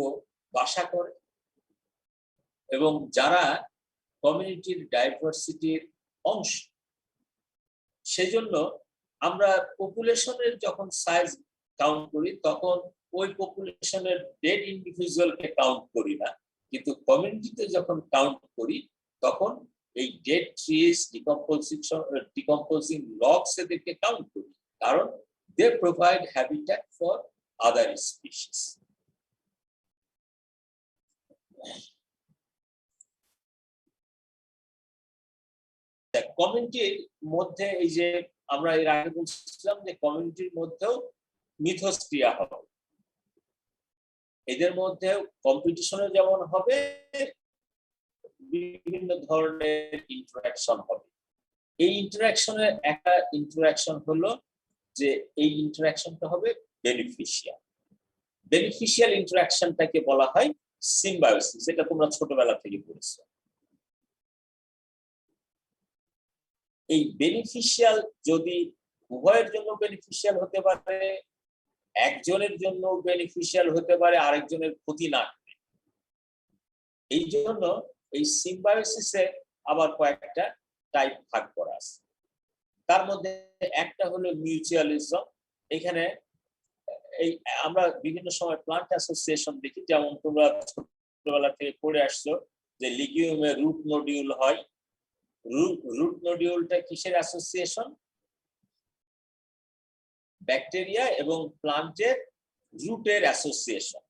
Speaker 1: বাসা করে, এবং যারা কমিউনিটির ডাইভার্সিটির অংশ। সেজন্য আমরা পপুলেশনের যখন সাইজ কাউন্ট করি, তখন ওই পপুলেশনের ডেড ইন্ডিভিজুয়ালকে কাউন্ট করি না, কিন্তু কমিউনিটিতে যখন কাউন্ট করি তখন এই ডেড ট্রিজ, ডিকম্পোজিং লগস এদেরকে কাউন্ট করি, কারণ they provide habitat for other species. কমিউনিটির মধ্যে এই যে আমরা এর আগে বলছিলাম যে কমিউনিটির মধ্যেও মিথস্ক্রিয়া হবে, এদের মধ্যে কম্পিটিশনে যেমন হবে, বিভিন্ন ধরনের ইন্টারাকশন হবে। এই ইন্টারাকশনের একটা ইন্টারাকশন হলো যে এই ইন্টারাকশনটা হবে বেনিফিশিয়াল। বেনিফিশিয়াল ইন্টারাকশনটাকে বলা হয় সিম্বায়োসিস, এটা তোমরা ছোটবেলা থেকে পড়েছো। এই বেনিফিশিয়াল যদি উভয়ের জন্য বেনিফিশিয়াল হতে পারে, একজনের জন্য বেনিফিশিয়াল হতে পারে, আরেকজনের ক্ষতি না করে। এই জন্য এই সিম্বায়োসিসে আবার কয়েকটা টাইপ ভাগ করা আছে। তার মধ্যে একটা হলো মিউচুয়ালিজম। এখানে এই আমরা বিভিন্ন সময় প্লান্ট অ্যাসোসিয়েশন দেখি, যেমন তোমরা ছোটবেলা থেকে পড়ে আসছো যে লিগিউমে রুট নডিউল হয়। রুট নডিউলটা কিসের অ্যাসোসিয়েশন? ব্যাকটেরিয়া এবং প্লান্টের রুটের অ্যাসোসিয়েশন।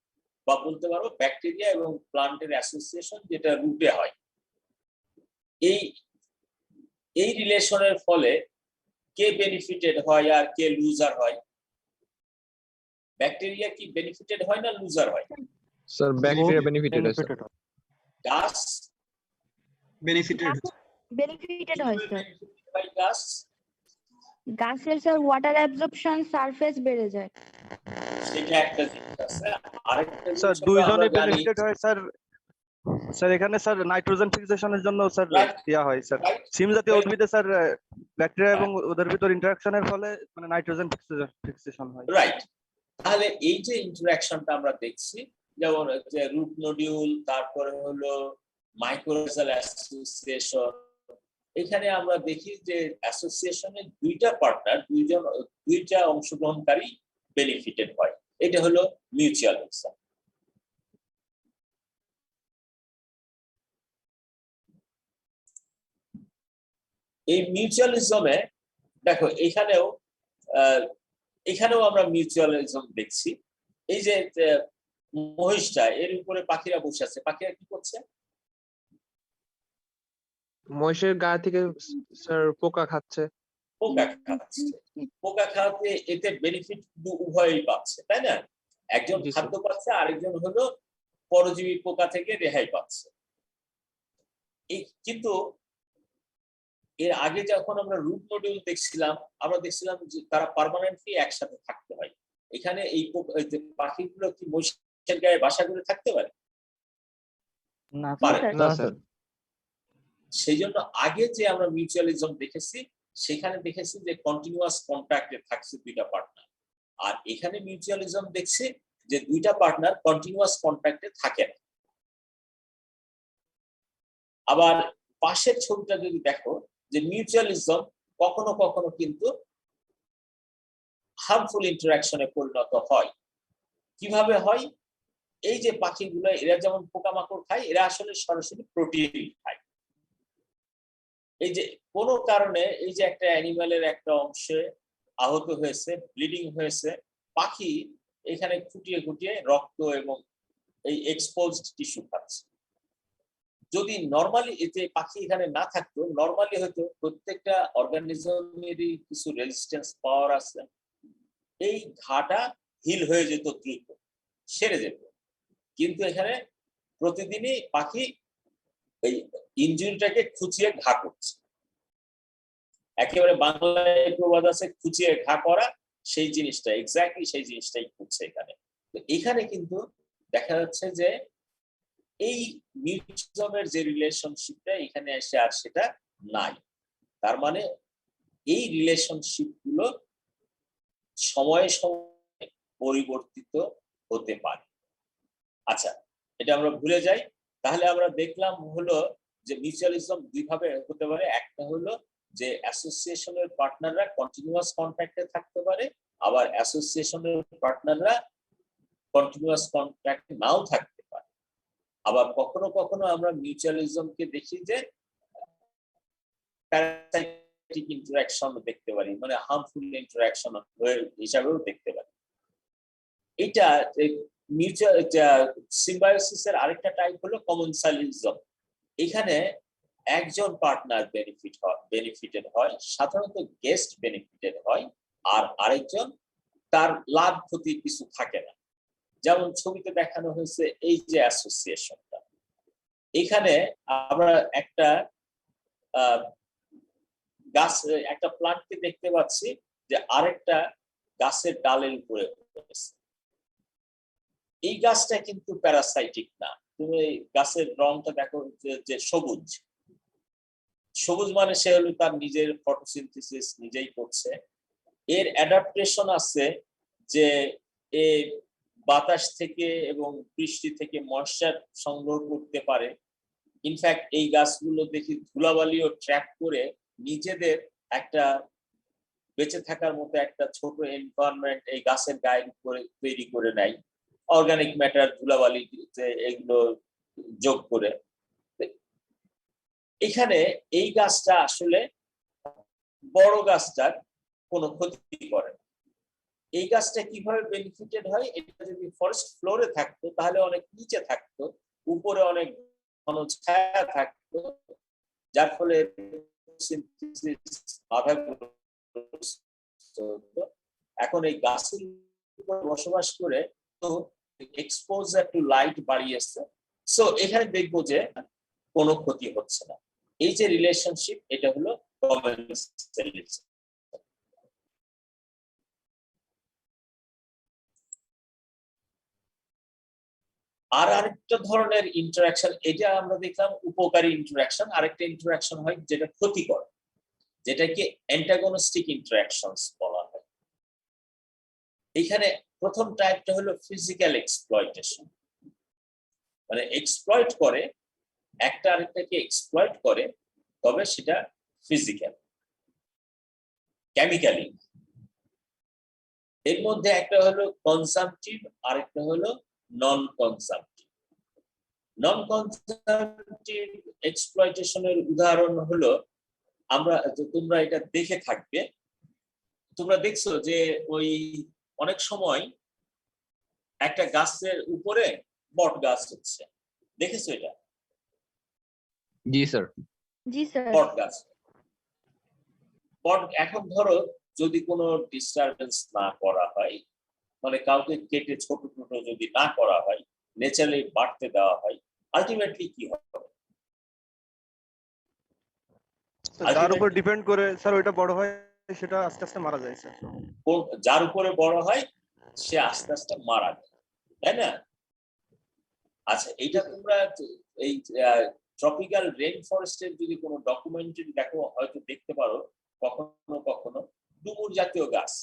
Speaker 1: বা বলতে পারো ব্যাকটেরিয়া এবং প্লান্টের অ্যাসোসিয়েশন যেটা রুটে হয়। এই এই রিলেশনের ফলে কে বেনিফিটেড হয় আর কে লুজার হয়? ব্যাকটেরিয়া কি বেনিফিটেড হয় না লুজার হয়?
Speaker 2: স্যার ব্যাকটেরিয়া বেনিফিটেড আছে
Speaker 1: গাছ
Speaker 5: বেনিফিটেড
Speaker 3: বেনিফিটেড হয় স্যার।
Speaker 1: বাই গাছ
Speaker 3: গাছের স্যার ওয়াটার অ্যাবজর্পশন সারফেস বেড়ে যায়।
Speaker 1: সেটা একটা জিনিস আছে। আরেকটা
Speaker 5: স্যার
Speaker 1: জিনিস হলো
Speaker 5: দুইজনই
Speaker 1: আমরা জানি
Speaker 5: বেনিফিটেড হয় স্যার। স্যার এখানে স্যার নাইট্রোজেন ফিক্সেশনের জন্য স্যার
Speaker 1: Right.
Speaker 5: দেওয়া হয় স্যার।
Speaker 1: Right.
Speaker 5: সিম জাতীয়
Speaker 1: Right.
Speaker 5: উদ্ভিদে স্যার ব্যাকটেরিয়া এবং ওদের ভিতর ইন্টারাকশনের ফলে মানে নাইট্রোজেন ফিক্সেশন হয়।
Speaker 1: রাইট। তাহলে এই যে ইন্টারঅ্যাকশনটা আমরা দেখছি, যেমন যে রুট নডিউল, তারপরে হলো মাইক্রোরেজাল অ্যাসোসিয়েশন, এখানে আমরা দেখি যে অ্যাসোসিয়েশনের দুইটা পার্টনার, দুইটা অংশগ্রহণকারী বেনিফিটেড হয়। এটা হলো মিউচুয়ালিজম। এই মিউচুয়ালিজমে দেখো এখানেও আমরা মিউচুয়ালিজম দেখছি। এই যে মহিষটা, এর উপরে পাখিরা বসে আছে, পাখিরা কি করছে?
Speaker 2: মহিষের গা থেকে স্যার পোকা খাচ্ছে।
Speaker 1: পোকা খাচ্ছে। পোকা খাওয়াতে এতে বেনিফিট উভয়ই পাচ্ছে, তাই না? একজন
Speaker 2: জি, স্যার।
Speaker 1: খাদ্য পাচ্ছে, আরেকজন হলো পরজীবী পোকা থেকে রেহাই পাচ্ছে। কিন্তু এর আগে যখন আমরা রুট নডিউল দেখছিলাম, আমরা দেখছিলাম যে তারা পার্মানেন্টলি একসাথে থাকতে হয়। এখানে এই পাখিগুলো কি মহিষের গায়ে বাসা করে থাকতে পারে? পারে
Speaker 2: না স্যার।
Speaker 1: সেই জন্য আগে যে আমরা মিউচুয়ালিজম দেখেছি, সেখানে দেখেছি যে কন্টিনিউয়াস কন্ট্যাক্টে থাকছে দুইটা পার্টনার। আর এখানে মিউচুয়ালিজম দেখছি যে দুইটা পার্টনার কন্টিনিউয়াস কন্ট্যাক্টে থাকে না। আবার পাশের ছবিটা যদি দেখো, যে মিউচুয়ালিজম কখনো কখনো কিন্তু হার্মফুল ইন্টারঅ্যাকশনে পরিণত হয়। কিভাবে হয়? এই যে পাখিগুলো, এরা যেমন পোকামাকড় খায়, এরা আসলে সরাসরি প্রোটিন খায়। এই যে কোনো কারণে এই যে একটা অ্যানিমালের একটা অংশে আহত হয়েছে, ব্লিডিং হয়েছে, পাখি এখানে খুঁটিয়ে খুঁটিয়ে রক্ত এবং এই এক্সপোজড টিস্যু খাচ্ছে। যদি নরমালি এতে পাখি এখানে না থাকতো, নরমালি হয়তো প্রত্যেকটা অর্গানিজমেরই কিছু রেজিস্ট্যান্স পাওয়ার আছে, এই ঘাটা হিল হয়ে যেত, দ্রুত সেরে যেত। কিন্তু এখানে প্রতিদিনই পাখি এই ইনজুরিটাকে খুঁচিয়ে ঘা করছে। একেবারে বাংলায় প্রবাদ আছে, খুঁচিয়ে ঘা করা, সেই জিনিসটা এক্স্যাক্টলি সেই জিনিসটাই করছে এখানে। তো এখানে কিন্তু দেখা যাচ্ছে যে এই মিউচুয়ালিজমের যে রিলেশনশিপটা এখানে এসে আর সেটা নাই। তার মানে এই রিলেশনশিপ গুলো সময়ে সময়ে পরিবর্তিত হতে পারে। আচ্ছা, এটা আমরা ভুলে যাই। তাহলে আমরা দেখলাম হলো যে মিউচুয়ালিজম দুই ভাবে হতে পারে। একটা হলো যে অ্যাসোসিয়েশনের পার্টনাররা কন্টিনিউয়াস কন্ট্যাক্টে থাকতে পারে, আবার অ্যাসোসিয়েশনের পার্টনাররা কন্টিনিউয়াস কন্ট্যাক্টে নাও থাকতে পারে। আবার কখনো কখনো আমরা মিউচুয়ালিজমকে দেখি যে প্যারাসাইটিক ইন্টারঅ্যাকশন দেখতে পারি, মানে হার্মফুল ইন্টারঅ্যাকশন হিসাবেও দেখতে পারি। এটা মিউচুয়াল সিম্বায়োসিসের আরেকটা টাইপ হলো কমেন্সালিজম। এখানে একজন পার্টনার বেনিফিটেড হয়, সাধারণত গেস্ট বেনিফিটেড হয়, আর আরেকজন তার লাভ ক্ষতি কিছু থাকে না। যেমন ছবিতে দেখানো হয়েছে এই যে অ্যাসোসিয়েশনটা, এখানে আমরা একটা গাছ, একটা প্লান্টকে দেখতে পাচ্ছি যে আরেকটা গাছের ডালের উপরে হয়েছে। এই গাছটা কিন্তু প্যারাসাইটিক না। তুমি গাছের রংটা দেখো যে সবুজ, সবুজ মানে সে হলো তার নিজের ফটোসিনথেসিস নিজেই করছে। এর অ্যাডাপ্টেশন আছে যে এ বাতাস থেকে এবং বৃষ্টি থেকে ময়েশ্চার সংগ্রহ করতে পারে। ইনফ্যাক্ট এই গাছগুলো দেখি ধুলাবালিও ট্র্যাপ করে নিজেদের একটা বেঁচে থাকার মতো একটা ছোট এনভায়রনমেন্ট এই গাছের গায়ের উপরে তৈরি করে নেয়, অর্গানিক ম্যাটার, ধুলাবালি এগুলো যোগ করে। এখানে এই গাছটা আসলে বড় গাছটার কোনো ক্ষতি করে না। এই গাছটা কিভাবে বেনিফিটেড হয়, এটা যদি ফরেস্ট ফ্লোরে থাকতো তাহলে অনেক নিচে থাকতো, উপরে অনেক ঘন ছায়া থাকতো, যার ফলে এখন এই গাছের উপর বসবাস করে তো এক্সপোজার টু লাইট বাড়িয়েছে, সো এখানে দেখবো যে কোনো ক্ষতি হচ্ছে না। এই যে রিলেশনশিপ, এটা হলো কমেন্সালিজম। আর আরেকটা ধরনের ইন্টারাকশন, এটা আমরা দেখলাম উপকারী ইন্টারাকশন। আরেকটা ইন্টারাকশন হয় যেটা ক্ষতিকর, যেটাকে অ্যান্টাগনিস্টিক ইন্টারাকশনস বলা হয়। এখানে প্রথম টাইপটা হলো ফিজিক্যাল এক্সপ্লয়টেশন, মানে এক্সপ্লয়েট করে, একটা আরেকটাকে এক্সপ্লয়েট করে, তবে সেটা ফিজিক্যাল, কেমিক্যালি। এর মধ্যে একটা হলো কনসাম্পটিভ, আরেকটা হলো নন কনসাম্পটিভ। নন কনসাম্পটিভ এক্সপ্লয়টেশনের উদাহরণ হলো, তোমরা এটা দেখে থাকবে, তোমরা দেখছো যে ওই অনেক সময় একটা গাছের উপরে বট গাছ হচ্ছে, দেখেছো এটা?
Speaker 2: জি স্যার।
Speaker 3: জি স্যার।
Speaker 1: বট গাছ, বট, এখন ধরো যদি কোনো ডিস্টারবেন্স না করা হয়, মানে কাউকে কেটে ছোট ছোট যদি না করা হয়, ন্যাচারালি বাড়তে দেওয়া হয়, আলটিমেটলি কি হবে?
Speaker 5: যার উপর ডিপেন্ড করে স্যার ওইটা বড় হয়, সেটা আস্তে আস্তে মারা যায় স্যার।
Speaker 1: যার উপরে বড় হয় সে আস্তে আস্তে মারা যায়, তাই না? আচ্ছা, এইটা তোমরা এই ট্রপিক্যাল রেইন ফরেস্টের যদি কোনো ডকুমেন্টারি দেখো, হয়তো দেখতে পারো কখনো কখনো ডুমুর জাতীয় গাছ,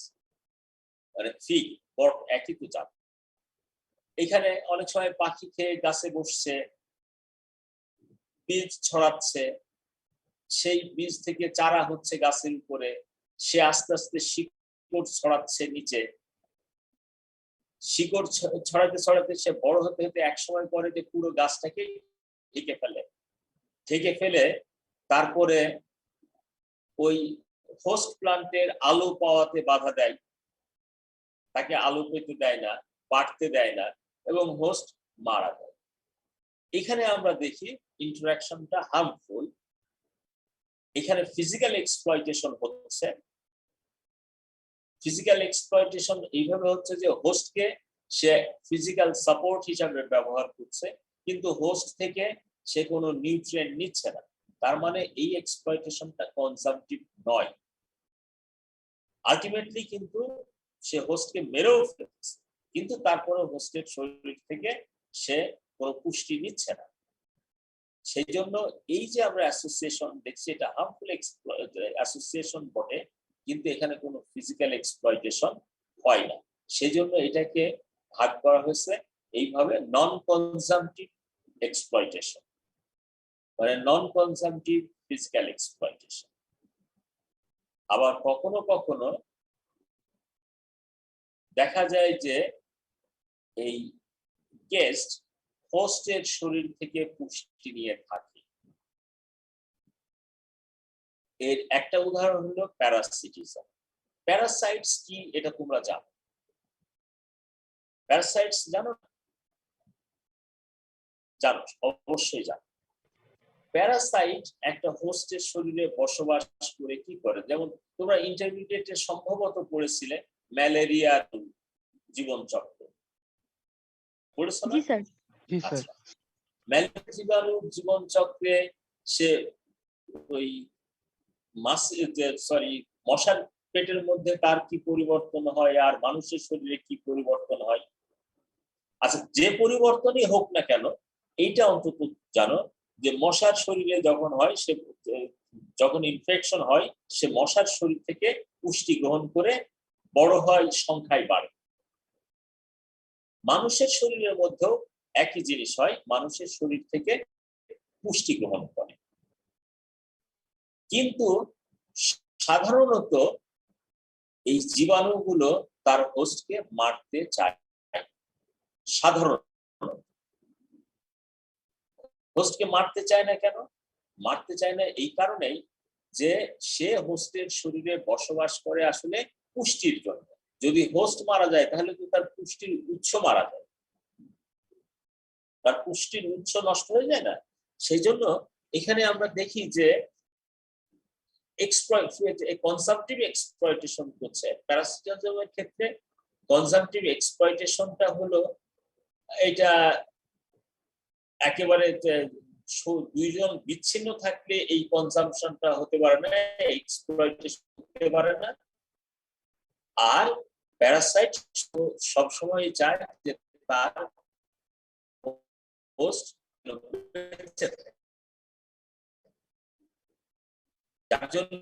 Speaker 1: মানে ফিগ, বট একই তো জাত। এখানে অনেক সময় পাখি খেয়ে গাছে বসছে, বীজ ছড়াচ্ছে, সেই বীজ থেকে চারা হচ্ছে গাছের উপরে, সে আস্তে আস্তে শিকড় ছড়াচ্ছে নিচে, শিকড় ছড়াতে ছড়াতে সে বড় হতে হতে এক সময় পরে যে পুরো গাছটাকে ঢেকে ফেলে তারপরে ওই হোস্ট প্লান্টের আলো পাওয়াতে বাধা দেয়, তাকে আলো পেতে দেয় না, বাড়তে দেয় না, এবং হোস্ট মারা যায়। এখানে আমরা দেখি ইন্টারাকশনটা হার্মফুল। এখানে ফিজিক্যাল এক্সপ্লয়টেশন হচ্ছে। ফিজিক্যাল এক্সপ্লয়টেশন এইভাবে হচ্ছে যে হোস্টকে সে ফিজিক্যাল সাপোর্ট হিসাবে ব্যবহার করছে, কিন্তু হোস্ট থেকে সে কোনো নিউট্রিয়েন্ট নিচ্ছে না। তার মানে এই এক্সপ্লয়টেশনটা কনজাম্পটিভ নয়। আলটিমেটলি কিন্তু সে হোস্টকে মেরেও ফেলছে, কিন্তু তারপরে হোস্টের শরীর থেকে সে কোনো পুষ্টি নিচ্ছে না। সেই জন্য এই যে আমরা অ্যাসোসিয়েশন দেখছি, এটা হার্মফুল অ্যাসোসিয়েশন বটে, কিন্তু এখানে কোনো ফিজিক্যাল এক্সপ্লয়টেশন হয় না। সেই জন্য এটাকে ভাগ করা হয়েছে এইভাবে, নন কনজাম্পটিভ এক্সপ্লয়টেশন, মানে নন কনজাম্পটিভ ফিজিক্যাল এক্সপ্লয়টেশন। আবার কখনো কখনো দেখা যায় যে এই গেস্ট হোস্টের শরীর থেকে পুষ্টি নিয়ে থাকে। এর একটা উদাহরণ হলো প্যারাসিটিজম। প্যারাসাইটস কি এটা তোমরা জানো? প্যারাসাইটস জানো? জানো, অবশ্যই জানো। প্যারাসাইট একটা হোস্টের শরীরে বসবাস করে কি করে, যেমন তোমরা ইন্টারমিডিয়েটে সম্ভবত পড়েছিলে ম্যালেরিয়ার জীবনচক্র, পড়েছো না?
Speaker 3: জি স্যার।
Speaker 2: জি স্যার।
Speaker 1: আচ্ছা, ম্যালেরিয়া জীবাণুর জীবনচক্রে সে ওই মশার পেটের মধ্যে তার কি পরিবর্তন হয় আর মানুষের শরীরে কি পরিবর্তন হয়? আচ্ছা, যে পরিবর্তনই হোক না কেন, এইটা অন্তত জানো যে মশার শরীরে যখন হয়, সে যখন ইনফেকশন হয়, সে মশার শরীর থেকে পুষ্টি গ্রহণ করে বড় হয়, সংখ্যায় বাড়ে। মানুষের শরীরের মধ্যেও একই জিনিস হয়, মানুষের শরীর থেকে পুষ্টি গ্রহণ করে। কিন্তু সাধারণত এই জীবাণুগুলো তার হোস্টকে মারতে চায়। সাধারণত হোস্টকে মারতে চায় না কেন? মারতে চায় না এই কারণেই যে সে হোস্টের শরীরে বসবাস করে আসলে পুষ্টির জন্য। যদি হোস্ট মারা যায় তাহলে তো তার পুষ্টির উৎস মারা যায়, তার পুষ্টির উৎস নষ্ট হয়ে যায় না। সেই জন্য এখানে আমরা দেখি যে কনসাম্পটিভ এক্সপ্লয়টেশন করছে প্যারাসিটাজমের ক্ষেত্রে। কনসাম্পটিভ এক্সপ্লয়টেশনটা হলো এটা একেবারে দুইজন বিচ্ছিন্ন থাকলে এই কনজাম্পশনটা হতে পারে না, এক্সপ্লয়টেশন হতে পারে না। আর প্যারাসাইট সবসময় চায় যে তার হোস্ট বেঁচে থাকে, যার জন্য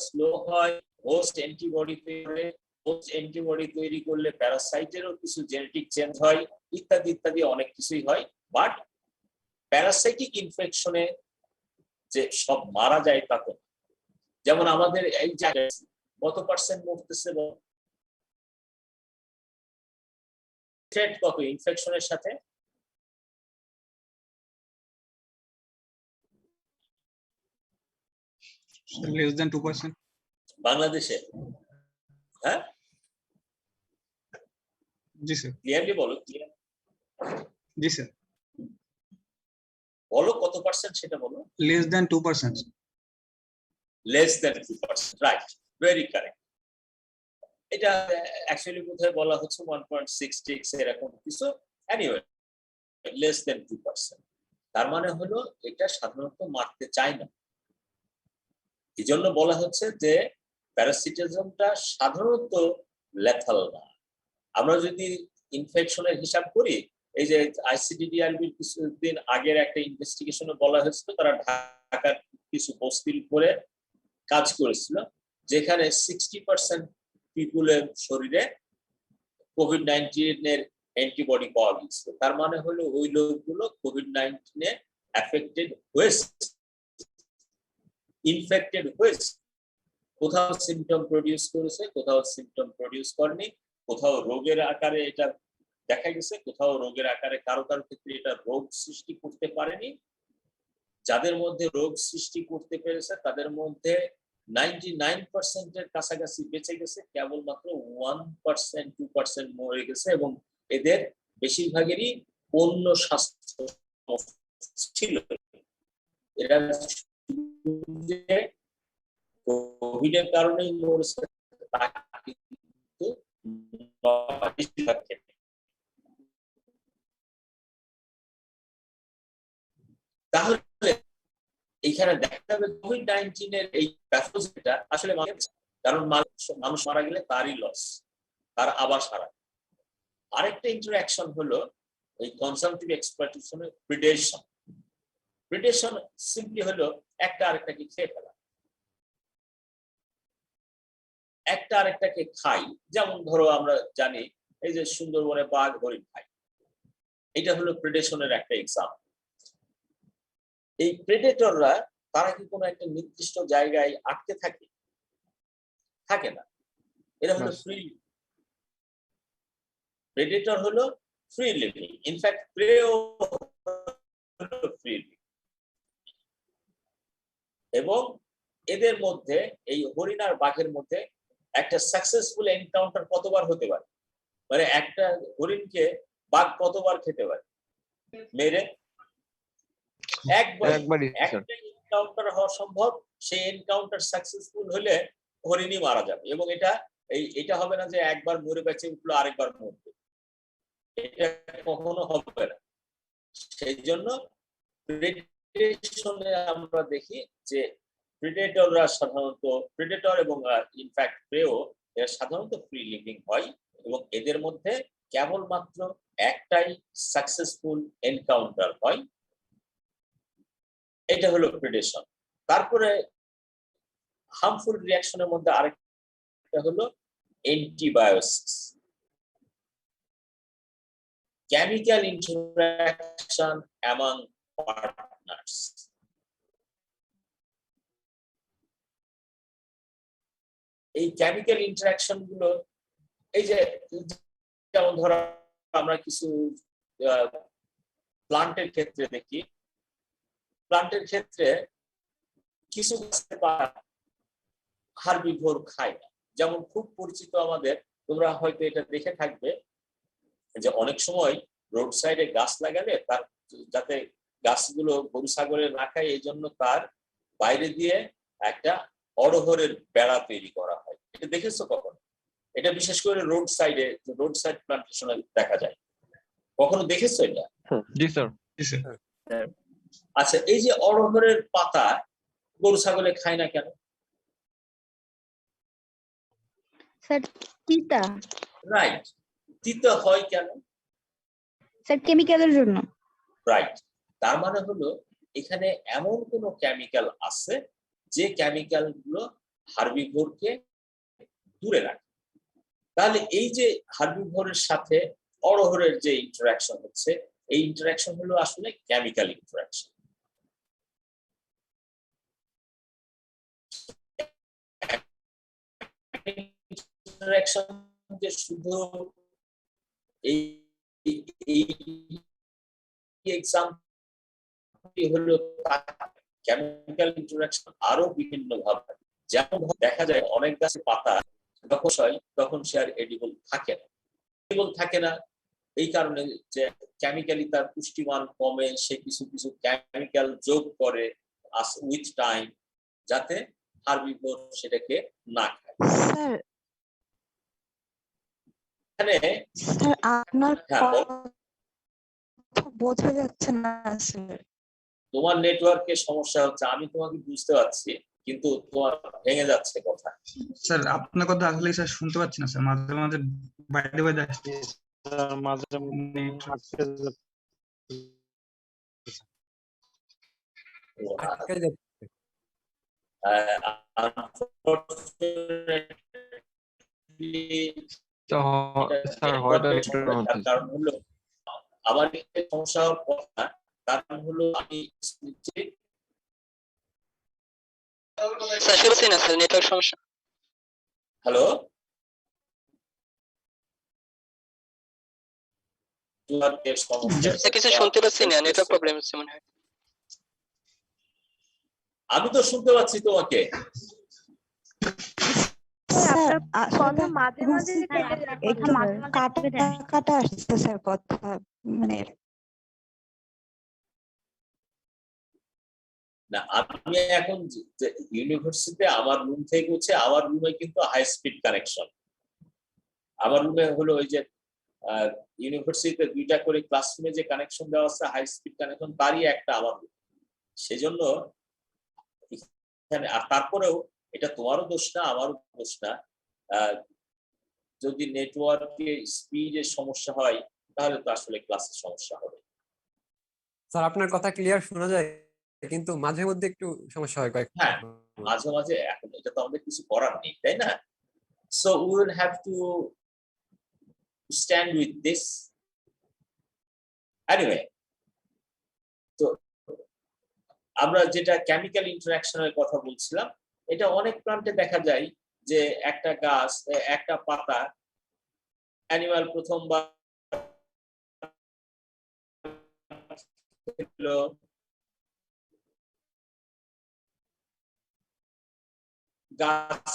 Speaker 1: স্লো হয়। হোস্ট অ্যান্টিবডি তৈরি, হোস্ট অ্যান্টিবডি তৈরি করলে প্যারাসাইটেরও কিছু জেনেটিক চেঞ্জ হয়, ইত্যাদি ইত্যাদি অনেক কিছুই হয়। বাট প্যারাসাইটিক ইনফেকশনে যে সব মারা যায় তা তো, যেমন আমাদের এই জায়গায় কত পার্সেন্ট মরতেছে কত ইনফেকশনের সাথে?
Speaker 6: less than 2%.
Speaker 1: বাংলাদেশে? হ্যাঁ,
Speaker 6: জি স্যার।
Speaker 1: ক্লিয়ারলি বলো,
Speaker 6: জি স্যার।
Speaker 1: বলো কত পার্সেন্ট সেটা বলো।
Speaker 6: less than 2%.
Speaker 1: Less than 2%, right, very correct. এটা অ্যাকচুয়ালি কোথায় বলা হচ্ছে 1.66 এরকম কিছু, এনিওয়ে less than 2%। তার মানে হলো এটা সাধারণত মারতে চায় না। এই জন্য বলা হচ্ছে যে প্যারাসিটিজমটা সাধারণত লেথাল না। আমরা যদি ইনফেকশনের হিসাব করি, এই যে আইসিডিডিআরবির কিছুদিন আগের একটা ইনভেস্টিগেশনে বলা হয়েছিল, তারা ঢাকার কিছু বস্তির উপরে কাজ করেছিল, যেখানে 60% পিপুলের শরীরে কোভিড-19 এর অ্যান্টিবডি পাওয়া গেছিল। তার মানে হলো ওই লোকগুলো কোভিড-19 এফেক্টেড হয়েছে, ইনফেক্টেড হয়েছে। কোথাও সিমটম প্রডিউস করেছে, কোথাও সিমটম প্রডিউস করেনি, কোথাও রোগের আকারে এটা দেখা গেছে, কোথাও রোগের আকারে কারো কারো ক্ষেত্রে এটা রোগ সৃষ্টি করতে পারেনি। যাদের মধ্যে রোগ সৃষ্টি করতে পেরেছে তাদের মধ্যে 99% এর কাছাকাছি বেঁচে গেছে, কেবলমাত্র 1% 2% মরে গেছে, এবং এদের বেশিরভাগেরই অন্য স্বাস্থ্য ছিল। এরা কোভিডের কারণেই মরেছে তা কিন্তু বেশিরভাগ ক্ষেত্রে। তাহলে এইখানে দেখা যাবে কোভিড-19 এর এই প্যাথোজেনটা আসলে কারণ মানুষ মারা গেলে তারই লস, তার আবার সারা। আরেকটা ইন্টারঅ্যাকশন হলো এই কনসাম্পটিভ এক্সপ্লয়টেশনের প্রিডেশন। প্রিডেশন সিম্পলি হলো একটা আরেকটাকে খেয়ে ফেলা, একটা আরেকটাকে খাই। যেমন ধরো আমরা জানি এই যে সুন্দরবনে বাঘ হরিণ খাই, এটা হলো প্রিডেশনের একটা এক্সাম্পল। এই প্রেডেটররা তারা কি কোনো একটা নির্দিষ্ট জায়গায় আটকে থাকে? থাকে না, এরা হলো ফ্রি। প্রেডেটর হলো ফ্রি লিভিং, ইনফ্যাক্ট প্রেও ফ্রি লিভিং। এবং এদের মধ্যে এই হরিণ আর বাঘের মধ্যে একটা সাকসেসফুল এনকাউন্টার কতবার হতে পারে? মানে একটা হরিণকে বাঘ কতবার খেতে পারে মেরে? একবারই একটা এনকাউন্টার হওয়া সম্ভব। সেই এনকাউন্টার সাকসেসফুল হলে হরিণই মারা যাবে, এবং এটা হবে না যে একবার মরে বেঁচে উঠলো আরেকবার মরবে, এটা কখনো হবে না। সেই জন্য প্রেডেশনে আমরা দেখি যে প্রেডেটররা সাধারণত, প্রেডেটর এবং ইনফ্যাক্ট প্রেও, এরা সাধারণত ফ্রি লিভিং হয়, এবং এদের মধ্যে কেবলমাত্র একটাই সাকসেসফুল এনকাউন্টার হয়। এটা হলো প্রেডেশন। তারপরে হার্মফুল রিঅ্যাকশনের মধ্যে আরেকটা হলো অ্যান্টিবায়োসিস, কেমিক্যাল ইন্টারঅ্যাকশন অ্যামং পার্টনার্স। এই কেমিক্যাল ইন্টারঅ্যাকশন গুলো, এই যে যেমন ধরো আমরা কিছু প্লান্টের ক্ষেত্রে দেখি, প্লান্টের ক্ষেত্রে কিছু হার্বিভোর খায় না। যেমন খুব পরিচিত আমাদের তোমরা হয়তো এটা দেখে থাকবে যে অনেক সময় রোড সাইডে গাছ লাগালে তার যাতে গাছগুলো গরু ছাগলে না খায় এই জন্য তার বাইরে দিয়ে একটা অড়হরের বেড়া তৈরি করা হয়। এটা দেখেছো কখনো? এটা বিশেষ করে রোড সাইড প্লান্টেশনে দেখা যায়। কখনো দেখেছো এটা?
Speaker 5: জি স্যার।
Speaker 6: জি স্যার।
Speaker 1: আচ্ছা, এই যে অড়হরের পাতা গরু ছাগলে খায় না কেন?
Speaker 3: স্যার তিতা।
Speaker 1: রাইট, তিতা হয় কেন?
Speaker 3: স্যার কেমিক্যালের জন্য।
Speaker 1: রাইট, তার মানে হলো এখানে এমন কোন কেমিক্যাল আছে যে কেমিক্যাল গুলো হার্বিভোরকে দূরে রাখে। তাহলে এই যে হার্বিভোরের সাথে অড়হরের যে ইন্টারাকশন হচ্ছে, এই ইন্টারাকশন হলো আসলে কেমিক্যাল ইন্টারাকশন। ইন্টারাকশন যে শুধু এই এক্সাম্পল হলো কেমিক্যাল ইন্টারাকশন আরো বিভিন্ন ভাবে, যেমন দেখা যায় অনেক গাছের পাতা যখন হয় তখন সে আর এডিবল থাকে না এই কারণে যে কেমিক্যালি তার পুষ্টিমান কমে, সে কিছু কিছু কেমিক্যাল যোগ করে উইথ টাইম যাতে হার্বিভোর সেটাকে না খায়।
Speaker 7: স্যার
Speaker 1: এখানে
Speaker 7: স্যার আপনার
Speaker 1: হ্যাঁ, বল।
Speaker 7: কথা বোঝা যাচ্ছে না স্যার।
Speaker 1: তোমার নেটওয়ার্কের সমস্যা হচ্ছে, আমি তোমাকে বুঝতে পারছি কিন্তু তোমার ভেঙে যাচ্ছে কথা।
Speaker 6: স্যার আপনার কথা আসলে স্যার শুনতে পাচ্ছি না স্যার, মাঝে মাঝে বাইরে আসছে।
Speaker 5: মাঝে মধ্যে
Speaker 4: আটকে যাচ্ছে।
Speaker 2: স্যার হয়তো
Speaker 1: তার কারণ হলো আমার সমস্যা হওয়ার কথা, কারণ হলো আমি
Speaker 8: নেটওয়ার্ক সমস্যা।
Speaker 1: হ্যালো,
Speaker 8: কিছু শুনতে পাচ্ছি না, নেটওয়ার্ক প্রবলেম হচ্ছে মনে হয়।
Speaker 1: আমি তো শুনতে পাচ্ছি তোমাকে।
Speaker 7: স্যার
Speaker 3: কথা মাঝে মাঝে
Speaker 7: একটু কাটা আসছে স্যার কথা, মানে
Speaker 1: না, আমি এখন ইউনিভার্সিটিতে আমার রুম থেকে হচ্ছে, আমার রুমে কিন্তু হাই স্পিড কানেকশন। আমার রুমে হলো ওই যে ইউনিভার্সিটিতে 2টা করে ক্লাসরুমে যে কানেকশন দেওয়া আছে হাই স্পিড কানেকশন, তারই একটা আমার রুম। সেজন্য এখানে, আর তারপরেও এটা তোমারও দোষ না আমারও দোষ না, যদি নেটওয়ার্কে স্পিডের সমস্যা হয় তাহলে তো আসলে ক্লাসের সমস্যা হবে।
Speaker 4: স্যার আপনার কথা ক্লিয়ার শোনা যায় কিন্তু মাঝে মধ্যে একটু সমস্যা হয় কয়েক।
Speaker 1: হ্যাঁ, মাঝে মাঝে, এখন এটা তো আমাদের কিছু করার নেই, তাই না? So we will have to stand with this. Anyway, তো আমরা যেটা কেমিক্যাল ইন্টারাকশনের কথা বলছিলাম, এটা অনেক প্লান্টে দেখা যায় যে একটা গাছ, একটা পাতা অ্যানিমাল প্রথমবার গাছ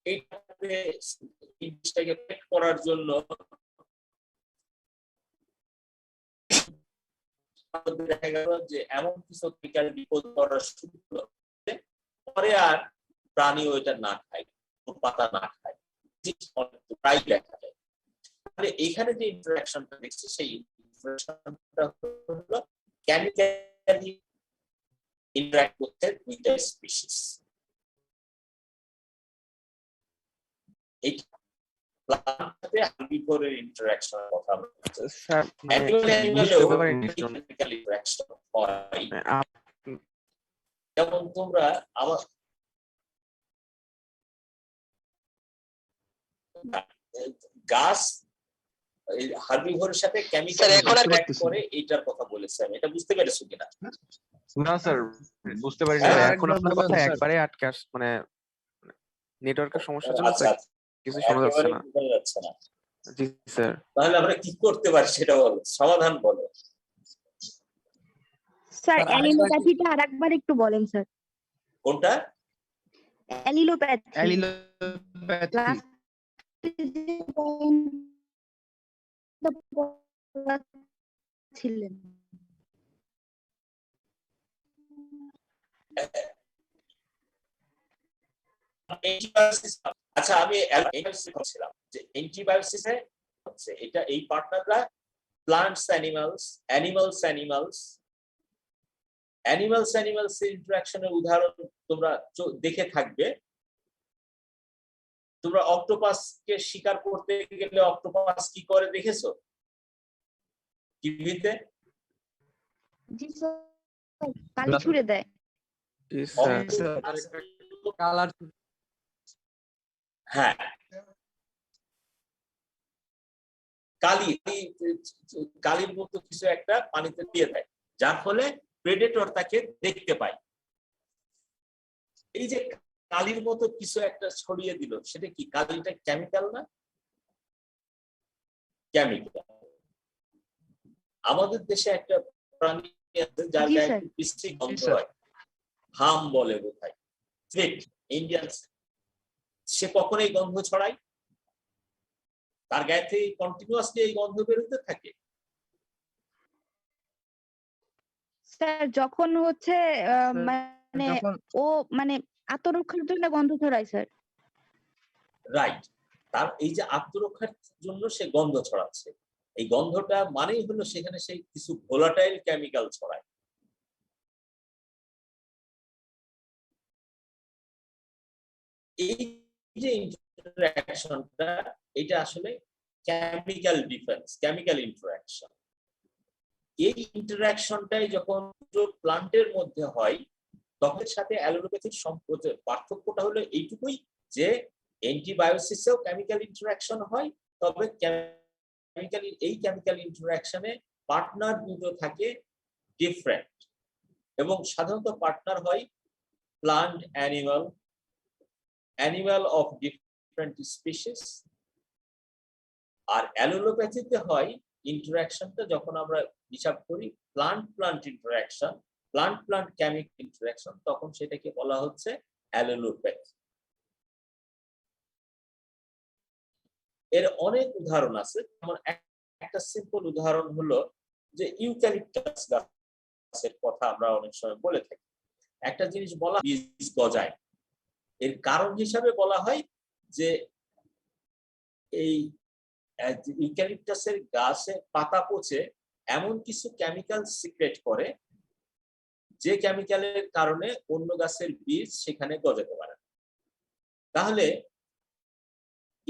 Speaker 1: এইটাকে করার জন্য দেখা গেল যে এমন কিছু কেমিক্যাল বিপদ করা শুরু হলো, পরে আর প্রাণী ওইটা না খায়, পাতা না খায়, প্রায় দেখা যায়। তাহলে এখানে যে ইন্টারাকশনটা দেখছি সেই ইন্টারাকশনটা হলো কেমিক্যালি ইন্টারাক্ট করতে দুইটা স্পিসিস। এই প্লান্টে হার্বিভোরের ইন্টারাকশনের কথা আমরা বলছি।
Speaker 2: স্যার
Speaker 1: কেমিক্যাল ইন্টারাকশন হয়, যেমন তোমরা আমার গাছ হার্বিভোরের সাথে কেমিক্যাল ইন্টারাক্ট করে, এইটার কথা বলেছি আমি। এটা বুঝতে পেরেছো কিনা?
Speaker 2: না স্যার বুঝতে পারি না, এখন আপনার কথা একবারে আটকে আসছে, মানে নেটওয়ার্কের সমস্যার জন্য
Speaker 1: আচ্ছা,
Speaker 2: কিছু শোনা যাচ্ছে না।
Speaker 1: বোঝা যাচ্ছে না।
Speaker 2: জি স্যার।
Speaker 1: তাহলে আমরা কি করতে পারি সেটা বলো, সমাধান বলো।
Speaker 3: স্যার অ্যালিলোপ্যাথিটা আরেকবার একটু বলেন স্যার।
Speaker 1: কোনটা?
Speaker 3: অ্যালিলোপ্যাথি
Speaker 6: অ্যালিলোপ্যাথি
Speaker 3: ছিলেন।
Speaker 1: আচ্ছা আমি বলছিলাম যে অ্যান্টিবায়োসিসে হচ্ছে এটা এই পার্টনাররা প্লান্টস অ্যানিমালস অ্যানিমালস এর ইন্টারঅ্যাকশনের উদাহরণ তোমরা দেখে থাকবে। তোমরা অক্টোপাসকে শিকার করতে গেলে অক্টোপাস কি করে দেখেছো টিভিতে?
Speaker 3: জি স্যার, কালি ছুড়ে দেয়।
Speaker 4: কালার
Speaker 1: হ্যাঁ, কালির মতো কিছু একটা পানিতে দিয়ে দেয়, যার ফলে প্রেডেটর তাকে দেখতে পায়। এই যে কালির মতো কিছু একটা ছড়িয়ে দিল, সেটা কি? কালিটা কেমিক্যাল না? কেমিক্যাল। আমাদের দেশে একটা প্রাণী আছে যার
Speaker 3: জি
Speaker 1: গায়ে
Speaker 3: স্যার।
Speaker 1: একটু বিশ্রী গন্ধ হয়, হাম বলে বোধহয়, ইন্ডিয়ান। সে কখনোই গন্ধ ছড়ায়? তার গায়ে থেকে কন্টিনিউয়াসলি এই গন্ধ বেরোতে থাকে।
Speaker 3: স্যার যখন হচ্ছে মানে ও মানে আত্মরক্ষার জন্য গন্ধ ছড়ায় স্যার।
Speaker 1: রাইট, তার এই যে আত্মরক্ষার জন্য সে গন্ধ ছড়াচ্ছে, এই গন্ধটা মানেই হলো সেখানে সেই কিছু ভোলাটাইল কেমিক্যাল ছড়ায়। এই যে ইন্টারঅ্যাকশনটা, এটা আসলে কেমিক্যাল ডিফেন্স, কেমিক্যাল ইন্টারঅ্যাকশন। এই ইন্টারঅ্যাকশনটাই যখন প্লান্টের মধ্যে হয়, তখন সাথে অ্যালোপ্যাথির পার্থক্যটা হলো এইটুকুই যে অ্যান্টিবায়োসিসেও কেমিক্যাল ইন্টারঅ্যাকশন হয়, তবে এই কেমিক্যাল ইন্টারঅ্যাকশনে পার্টনার দুটো থাকে ডিফারেন্ট, এবং সাধারণত পার্টনার হয় plant animal of different species. আর অ্যালোপ্যাথিতে হয় ইন্টারঅ্যাকশনটা, যখন আমরা হিসাব করি plant interaction, plant chemical interaction, তখন সেটাকে বলা হচ্ছে অ্যালোপ্যাথি। এর অনেক উদাহরণ আছে, যেমন একটা সিম্পল উদাহরণ হলো যে ইউক্যালিপটাস গাছের কথা আমরা অনেক সময় বলে থাকি। একটা জিনিস বলা বীজ গজায়, এর কারণ হিসাবে বলা হয় যে এই ইউক্যালিপটাসের গাছে পাতা পচে এমন কিছু কেমিক্যাল সিক্রেট করে, যে কেমিক্যালের কারণে অন্য গাছের বীজ সেখানে গজাতে পারে। তাহলে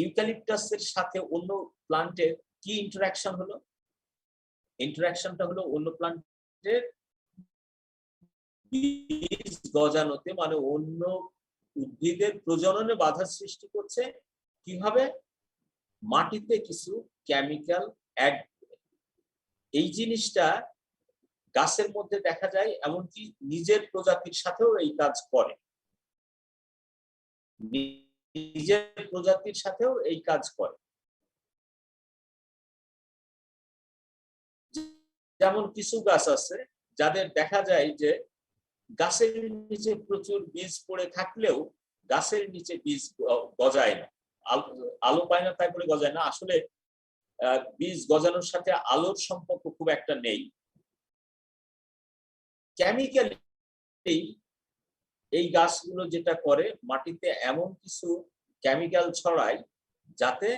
Speaker 1: ইউক্যালিপটাসের সাথে অন্য প্লান্টের কি ইন্টারঅ্যাকশন হলো? ইন্টারঅ্যাকশনটা হলো অন্য প্লান্টের বীজ গজানোতে, মানে অন্য উদ্ভিদের প্রজননে বাধা সৃষ্টি করছে। কিভাবে? মাটিতে কিছু কেমিক্যাল অ্যাড। এই জিনিসটা গাছের মধ্যে দেখা যায়, এমনকি নিজের প্রজাতির সাথেও এই কাজ করে, নিজের প্রজাতির সাথেও এই কাজ করে। যেমন কিছু গাছ আছে যাদের দেখা যায় যে গাছের নিচে প্রচুর বীজ পড়ে থাকলেও গাছের নিচে বীজ গজায় না, আলো পায় না, তাই বলে গজায় না। আসলে বীজ গজানোর সাথে আলোর সম্পর্ক খুব একটা নেই। কেমিক্যালি এই গাছগুলো যেটা করে, মাটিতে এমন কিছু কেমিক্যাল ছড়ায় যাতে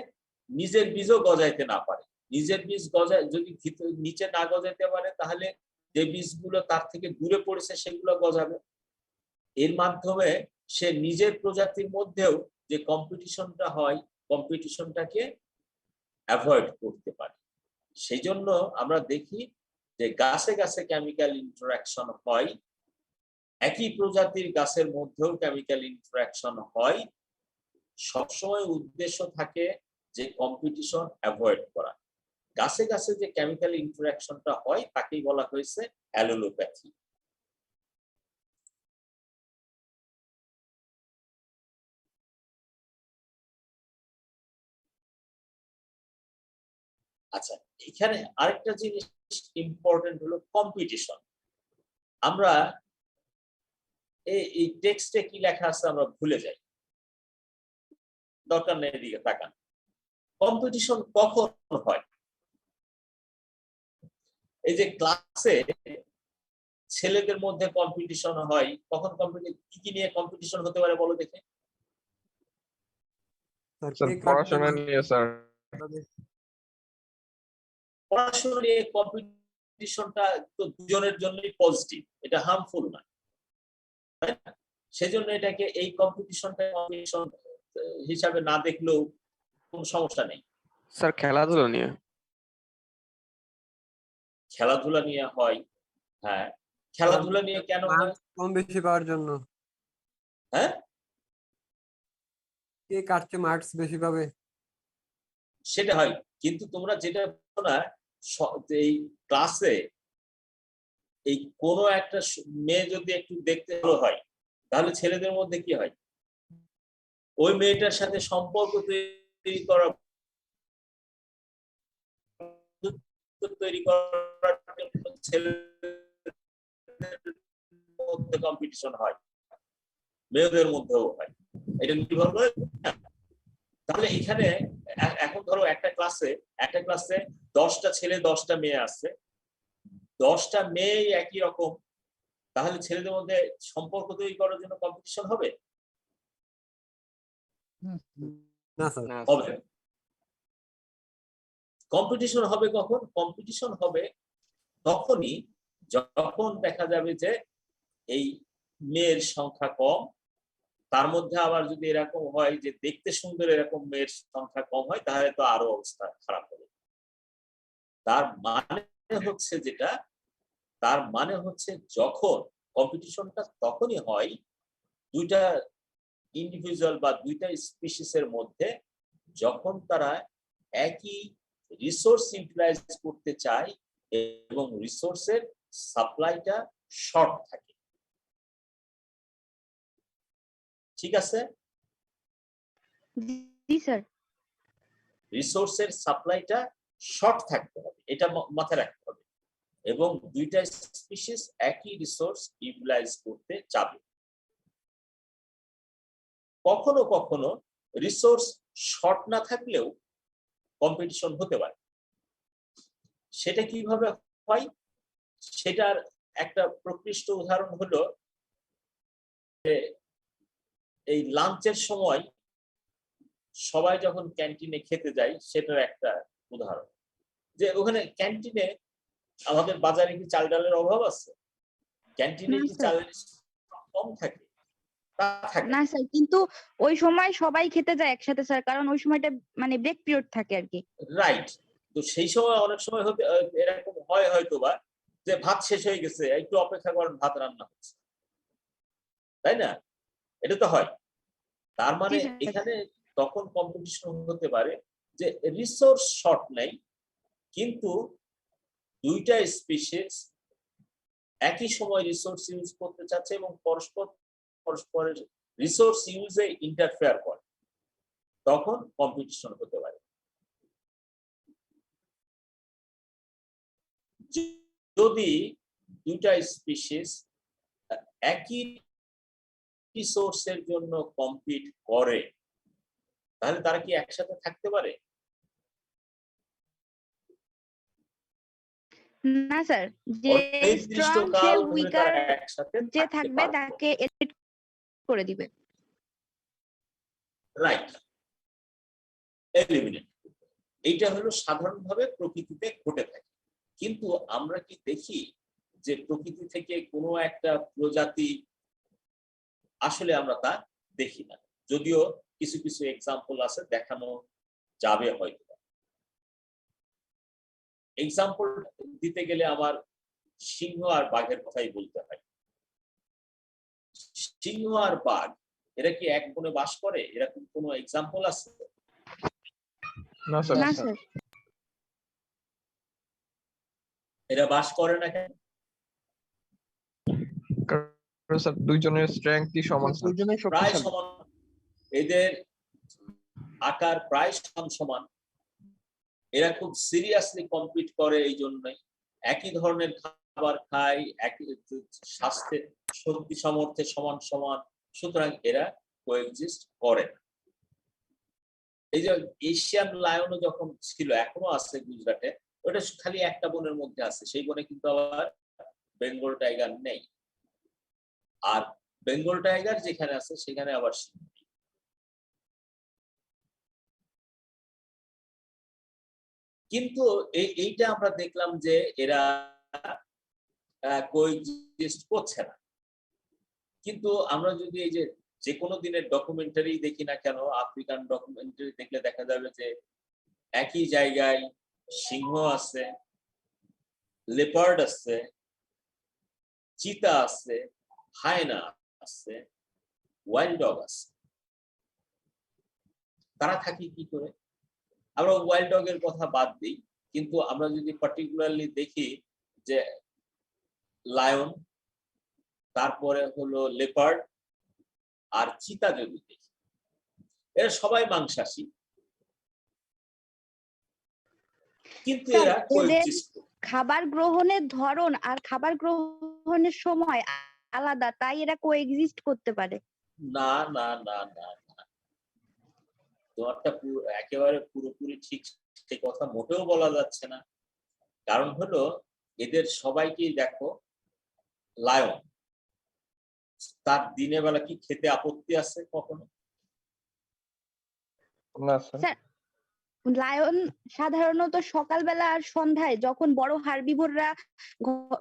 Speaker 1: নিজের বীজও গজাইতে না পারে। নিজের বীজ গজায়, যদি নিচে না গজাইতে পারে, তাহলে যে বীজগুলো তার থেকে দূরে পড়েছে সেগুলো গজাবে। এর মাধ্যমে সে নিজের প্রজাতির মধ্যেও যে কম্পিটিশনটা হয়, কম্পিটিশনটাকে অ্যাভয়েড করতে পারে। সেই জন্য আমরা দেখি যে গাছে গাছে কেমিক্যাল ইন্টারঅ্যাকশন হয়, একই প্রজাতির গাছের মধ্যেও কেমিক্যাল ইন্টারঅ্যাকশন হয়। সবসময় উদ্দেশ্য থাকে যে কম্পিটিশন অ্যাভয়েড করা। গাছে গাছে যে কেমিক্যাল ইন্টারঅ্যাকশনটা হয় তাকেই বলা হয়েছে অ্যালোপ্যাথি। আচ্ছা, এখানে আরেকটা জিনিস ইম্পর্টেন্ট হলো কম্পিটিশন। আমরা এই টেক্সটে কি লেখা আছে আমরা ভুলে যাই, দরকার নেই এদিকে তাকান। কম্পিটিশন কখন হয়? এই যে ক্লাসে ছেলেদের মধ্যে কম্পিটিশন হয়, কখন কি কি নিয়ে কম্পিটিশন হতে পারে বলো দেখে?
Speaker 2: স্যার পড়াশোনা নিয়ে স্যার।
Speaker 1: পড়াশোনা নিয়ে কম্পিটিশনটা তো দুজনের জন্যই পজিটিভ, এটা হার্মফুল না, তাই না? সেজন্য এটাকে এই কম্পিটিশনটা কম্পিটিশন হিসাবে না দেখলেও কোনো সমস্যা নেই।
Speaker 2: স্যার খেলাধুলা নিয়ে।
Speaker 1: খেলাধুলা নিয়ে হয়, হ্যাঁ। খেলাধুলা নিয়ে কেন হয়?
Speaker 4: কম বেশি পাওয়ার জন্য।
Speaker 1: হ্যাঁ,
Speaker 4: কে কার চেয়ে মার্কস বেশি পাবে
Speaker 1: সেটা হয়। কিন্তু তোমরা যেটা বলো না, এই ক্লাসে এই কোনো একটা মেয়ে যদি একটু দেখতে ভালো হয়, তাহলে ছেলেদের মধ্যে কি হয়? ওই মেয়েটার সাথে সম্পর্ক তৈরি করার জন্য ছেলেদের মধ্যে কম্পিটিশন হয়, মেয়েদের মধ্যেও হয়। এটা নির্ভর করে। তাহলে এখানে এখন ধরো একটা ক্লাসে 10টা ছেলে 10টা মেয়ে আছে, 10টা মেয়ে একই রকম, তাহলে ছেলেদের মধ্যে সম্পর্ক তৈরি করার জন্য কম্পিটিশন হবে?
Speaker 4: না স্যার।
Speaker 1: হবে। কম্পিটিশন হবে কখন? কম্পিটিশন হবে তখনই যখন দেখা যাবে যে এই মেয়ের সংখ্যা কম, তার মধ্যে আবার যদি এরকম হয় যে দেখতে সুন্দর এরকম মেয়ের সংখ্যা কম হয়, তাহলে তো আরো অবস্থা খারাপ হবে। তার মানে হচ্ছে যখন কম্পিটিশনটা তখনই হয় দুইটা ইন্ডিভিজুয়াল বা দুইটা স্পিসিসের মধ্যে, যখন তারা একই রিসোর্স ইউটিলাইজ করতে চায় এবং রিসোর্সের সাপ্লাইটা শর্ট থাকে। ঠিক আছে?
Speaker 3: জি স্যার।
Speaker 1: রিসোর্সের সাপ্লাইটা শর্ট থাকতে হবে, এটা মাথায় রাখতে হবে, এবং দুইটা স্পিসিস একই রিসোর্স ইউটিলাইজ করতে চাবে। কখনো কখনো রিসোর্স শর্ট না থাকলেও কম্পিটিশন হতে পারে। সেটা কিভাবে হয়? সেটার একটা প্রকৃষ্ট উদাহরণ হলো এই লাঞ্চের সময় সবাই যখন ক্যান্টিনে খেতে যায়, সেটার একটা উদাহরণ। যে ওখানে ক্যান্টিনে আমাদের বাজারে কি চাল ডালের অভাব আছে? ক্যান্টিনে কি চালের কম থাকে?
Speaker 3: না স্যার, কিন্তু ওই সময় সবাই খেতে যায় একসাথে স্যার, কারণ ওই সময়টা মানে ব্রেক পিরিয়ড থাকে আর কি।
Speaker 1: রাইট। তো সেই সময় অনেক সময় হতে এরকম হয় হয়তো বা যে ভাত শেষ হয়ে গেছে, একটু অপেক্ষা করেন, ভাত রান্না হচ্ছে, তাই না? এটা তো হয়। তার মানে এখানে তখন কম্পিটিশন হতে পারে যে রিসোর্স শর্ট নাই, কিন্তু দুইটা স্পিসিস একই সময় রিসোর্স ইউজ করতে চাচ্ছে এবং পরস্পরের রিসোর্স ইউজে ইন্টারফেয়ার করে, তখন কম্পিটিশন হতে পারে। যদি দুইটা স্পিসিস একই রিসোর্সের জন্য কম্পিট করে, তাহলে তারা কি একসাথে থাকতে পারে?
Speaker 3: না স্যার, যে স্ট্রং সে উইকার যে থাকবে তাকে এলিমিনেট করে দিবে।
Speaker 1: Right, eliminate. এইটা হলো সাধারণভাবে প্রকৃতিতে ঘটে থাকে। কিন্তু আমরা কি দেখি যে প্রকৃতি থেকে কোনো একটা প্রজাতি আসলে আমরা তা দেখি না, যদিও কিছু কিছু এক্সাম্পল আছে, দেখানো যাবে হয়তো। এক্সাম্পল দিতে গেলে আমার সিংহ আর বাঘের কথাই বলতে হয়। সিংহ আর বাঘ এরা কি এক বনে বাস করে? এরকম কোনো এক্সাম্পল আছে?
Speaker 2: না স্যার।
Speaker 3: না স্যার।
Speaker 1: এরা বাস করে না কেন?
Speaker 2: স্যার দুইজনের স্ট্রেংথই সমান, দুইজনেই
Speaker 1: প্রায়
Speaker 2: শক্তিশালী।
Speaker 1: সমান, এদের আকার প্রায় সমান। এরা খুব সিরিয়াসলি কম্পিট করে, এই জন্যই একই ধরনের খাবার খায়, একই স্বাস্থ্যের শক্তি সামর্থ্যে সমান সমান, সুতরাং এরা কোএক্সিস্ট করে না। এই যে এশিয়ান লায়নও যখন ছিল, এখনো আছে গুজরাটে, ওটা খালি একটা বনের মধ্যে আছে, সেই বনে কিন্তু আবার বেঙ্গল টাইগার নেই। আর বেঙ্গল টাইগার যেখানে আছে সেখানে আবার সিংহ নেই। কিন্তু এইটা আমরা দেখলাম যে এরা কোএক্সিস্ট করছে না। কিন্তু আমরা যদি এই যে কোনো দিনের ডকুমেন্টারি দেখি না কেন, আফ্রিকান ডকুমেন্টারি দেখলে দেখা যাবে যে একই জায়গায় সিংহ আছে, লেপার্ড আছে, চিতা আছে, হায়না আছে, ওয়াইল্ড ডগ আছে। তারা থাকে কি করে? আমরা ওয়াইল্ড ডগের কথা বাদ দিই, কিন্তু আমরা যদি পার্টিকুলারলি দেখি যে লায়ন, তারপরে হলো লেপার্ড আর চিতা যদি দেখি, এরা সবাই মাংসাশী, কিন্তু
Speaker 3: স্যার,
Speaker 1: এরা
Speaker 3: এদের
Speaker 1: কোএক্সিস্ট করে।
Speaker 3: খাবার গ্রহণের ধরন আর খাবার গ্রহণের সময় আলাদা, তাই এরা কোএক্সিস্ট করতে পারে।
Speaker 1: না না না না না, তোমারটা একেবারে পুরোপুরি ঠিক সেই কথা মোটেও বলা যাচ্ছে না। কারণ হলো এদের সবাইকেই দেখো, লায়ন তার দিনের বেলা কি খেতে আপত্তি আছে কখনো?
Speaker 5: না স্যার।
Speaker 3: স্যার, লায়ন সাধারণত সকালবেলা আর সন্ধ্যায় যখন বড় হার্বিভোররা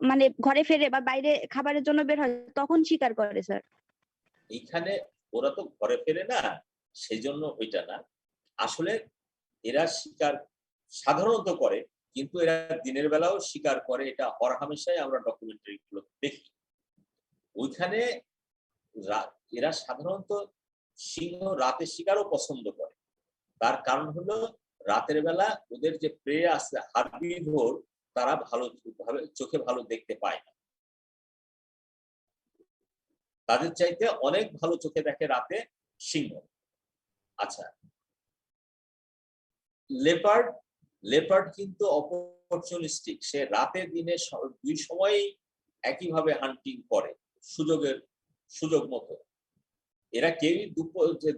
Speaker 3: মানে ঘরে ফেরে বা বাইরে খাবারের জন্য বের হয় তখন শিকার করে স্যার।
Speaker 1: এইখানে ওরা তো ঘরে ফেরে না, সেই জন্য ওইটা না। আসলে এরা শিকার সাধারণত করে, কিন্তু এরা দিনের বেলাও শিকার করে, এটা হরহামেশাই আমরা ডকুমেন্টারি গুলো দেখি। ওইখানে এরা সাধারণত সিংহ রাতে শিকারও পছন্দ করে। তার কারণ হলো রাতের বেলা ওদের যে প্রে আছে হার্বিভোর, তারা ভাবে চোখে ভালো দেখতে পায় না, তাদের চাইতে অনেক ভালো চোখে দেখে রাতে সিংহ। আচ্ছা, লেপার্ড কিন্তু অপরচুনিস্টিক, সে রাতে দিনে দুই সময়ই একইভাবে হান্টিং করে সুযোগ মতো। এরা কেউই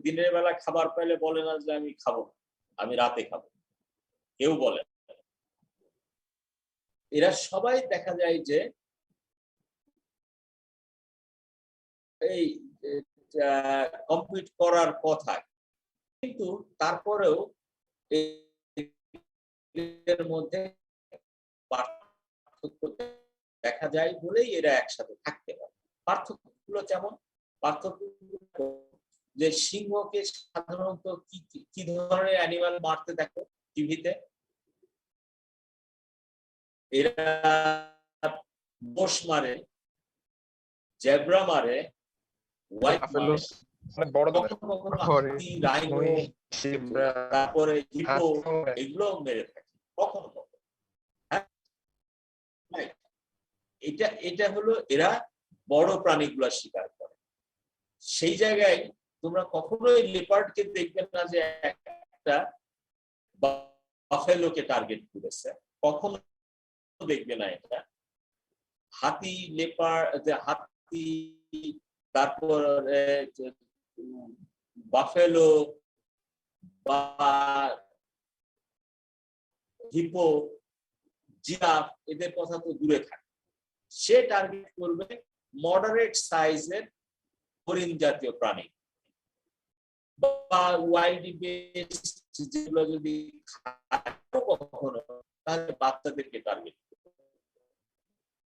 Speaker 1: দিনের বেলা খাবার পেলে বলে না যে আমি খাবো না, আমি রাতে খাবো, কেউ বলে না। এরা সবাই দেখা যায় যে এই কমপ্লিট করার কথা, কিন্তু তারপরেও এর মধ্যে পার্থক্য দেখা যায় বলেই এরা একসাথে থাকতে পারে। পার্থক্যগুলো যেমন, পার্থক্য যে সিংহকে সাধারণত কি ধরনের অ্যানিমাল মারতে দেখো টিভিতে? এরা মোষ মারে, জেব্রা মারে, হোয়াইট মারে, হাতি, রাইনো, তারপরে হিপো, এগুলো মেরে থাকে কখনো কখনো। হ্যাঁ, এটা হলো এরা বড় প্রাণীগুলা শিকার করে। সেই জায়গায় তোমরা কখনোই লেপার্ডকে দেখবে না যে একটা বাফেলোকে টার্গেট করেছে, কখনো দেখবে না এটা। হাতি, হাতি, তারপর বাফেলো বা হিপো, জিরাফ, এদের কথা তো দূরে থাকে। সে টার্গেট করবে মডারেট সাইজের হরিণ জাতীয় প্রাণী বা ওয়াইল্ড বেস্ট, যেগুলো যদি কখনো, তাহলে বাচ্চাদেরকে টার্গেট করবে,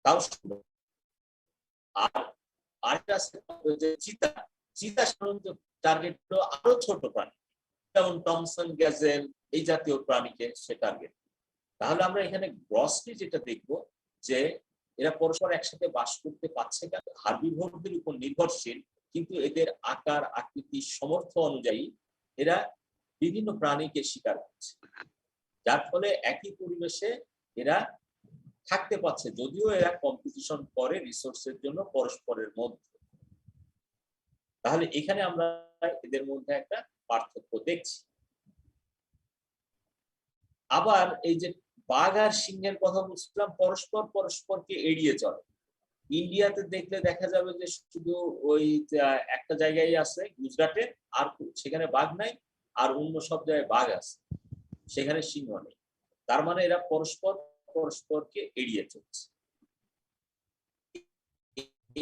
Speaker 1: তাও সম্ভব। আর আরেকটা চিতা সাধারণত টার্গেট হলো আরো ছোট প্রাণী, যেমন টমসন গ্যাজেল, এই জাতীয় প্রাণীকে সে টার্গেট। তাহলে আমরা এখানে গ্রসলি যেটা দেখবো যে এরা পরস্পর একসাথে বাস করতে পারছে কেন? হার্বিভোরদের উপর নির্ভরশীল, কিন্তু এদের আকার আকৃতি সামর্থ্য অনুযায়ী এরা বিভিন্ন প্রাণীকে শিকার করছে, যার ফলে একই পরিবেশে এরা থাকতে পারছে, যদিও এরা কম্পিটিশন করে রিসোর্সের জন্য পরস্পরের মধ্যে। তাহলে এখানে আমরা এদের মধ্যে একটা পার্থক্য দেখছি। আবার এই যে বাঘ আর সিংহের কথা বলছিলাম, পরস্পর পরস্পরকে এড়িয়ে চলে। ইন্ডিয়াতে দেখলে দেখা যাবে যে শুধু ওই একটা জায়গায় আছে গুজরাটে, আর সেখানে বাঘ নাই, আর অন্য সব জায়গায় বাঘ আছে, সেখানে সিংহ নেই। তার মানে এরা পরস্পর পরস্পরকে এড়িয়ে চলছে।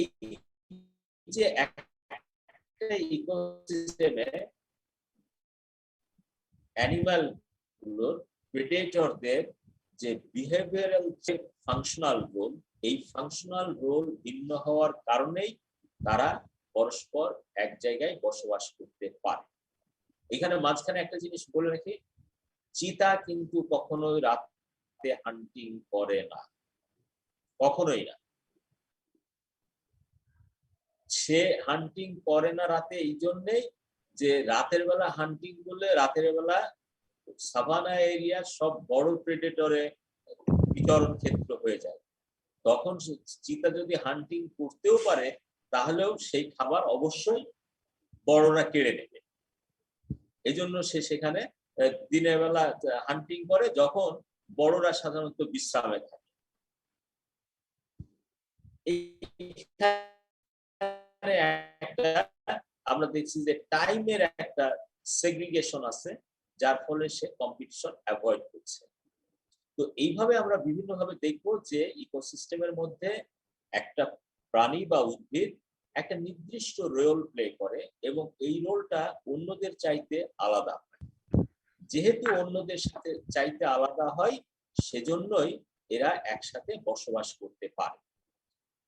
Speaker 1: এই যে একটা ইকোসিস্টেমে অ্যানিমাল গুলোর প্রেডেটরদের যে বিহেভিয়ারাল যে ফাংশনাল রোল, এই ফাংশনাল রোল ভিন্ন হওয়ার কারণেই তারা পরস্পর এক জায়গায় বসবাস করতে পারে। এখানে মাঝখানে একটা জিনিস বলে রাখি, চিতা কিন্তু কখনোই রাতে হান্টিং করে না, কখনোই না। সে হান্টিং করে না রাতে এই জন্যেই যে রাতের বেলা হান্টিং করলে রাতের বেলা সাভানা এরিয়ার সব বড় প্রেডেটরে বিচরণ ক্ষেত্র হয়ে যায়। তখন চিতা যদি হান্টিং করতেও পারে, তাহলেও সেই খাবার অবশ্যই বড়রা কেড়ে নেবে। এই জন্য সে সেখানে দিনের বেলা হান্টিং করে, যখন বড়রা সাধারণত বিশ্রামে থাকে। আমরা দেখছি যে টাইমের একটা সেগ্রিগেশন আছে, যার ফলে সে কম্পিটিশন অ্যাভয়েড করছে। তো এইভাবে আমরা বিভিন্নভাবে দেখবো যে ইকোসিস্টেমের মধ্যে একটা প্রাণী বা উদ্ভিদ একটা নির্দিষ্ট রোল প্লে করে, এবং এই রোলটা অন্যদের চাইতে আলাদা হয়। যেহেতু অন্যদের সাথে চাইতে আলাদা হয়, সেজন্যই এরা একসাথে বসবাস করতে পারে।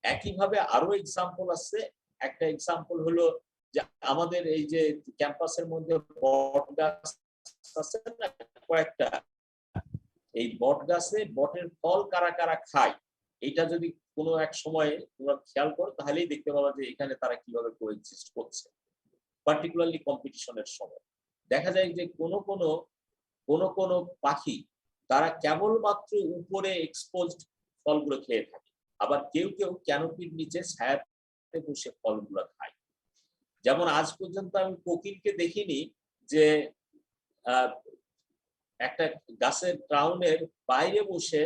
Speaker 1: একইভাবে আরো এক্সাম্পল আছে। একটা এক্সাম্পল হলো যে আমাদের এই যে ক্যাম্পাসের মধ্যে বট গাছ আছে না কয়েকটা, এই বট গাছে বটের ফল কারা কারা খায়, এটা যদি কোনো এক সময় তোমরা খেয়াল করো, তাহলেই দেখতে পাবা যে এখানে তারা কিভাবে কোএক্সিস্ট করছে। পার্টিকুলারলি কম্পিটিশনের সময় দেখা যায় যে কোনো পাখি তারা কেবলমাত্র উপরে এক্সপোজড ফলগুলো খেয়ে থাকে, আবার কেউ কেউ ক্যানোপির নিচে ছায়াতে বসে ফলগুলো খায়। যেমন আজ পর্যন্ত আমি কোকিলকে দেখিনি যে একটা গাছের ক্রাউনের বাইরে বসে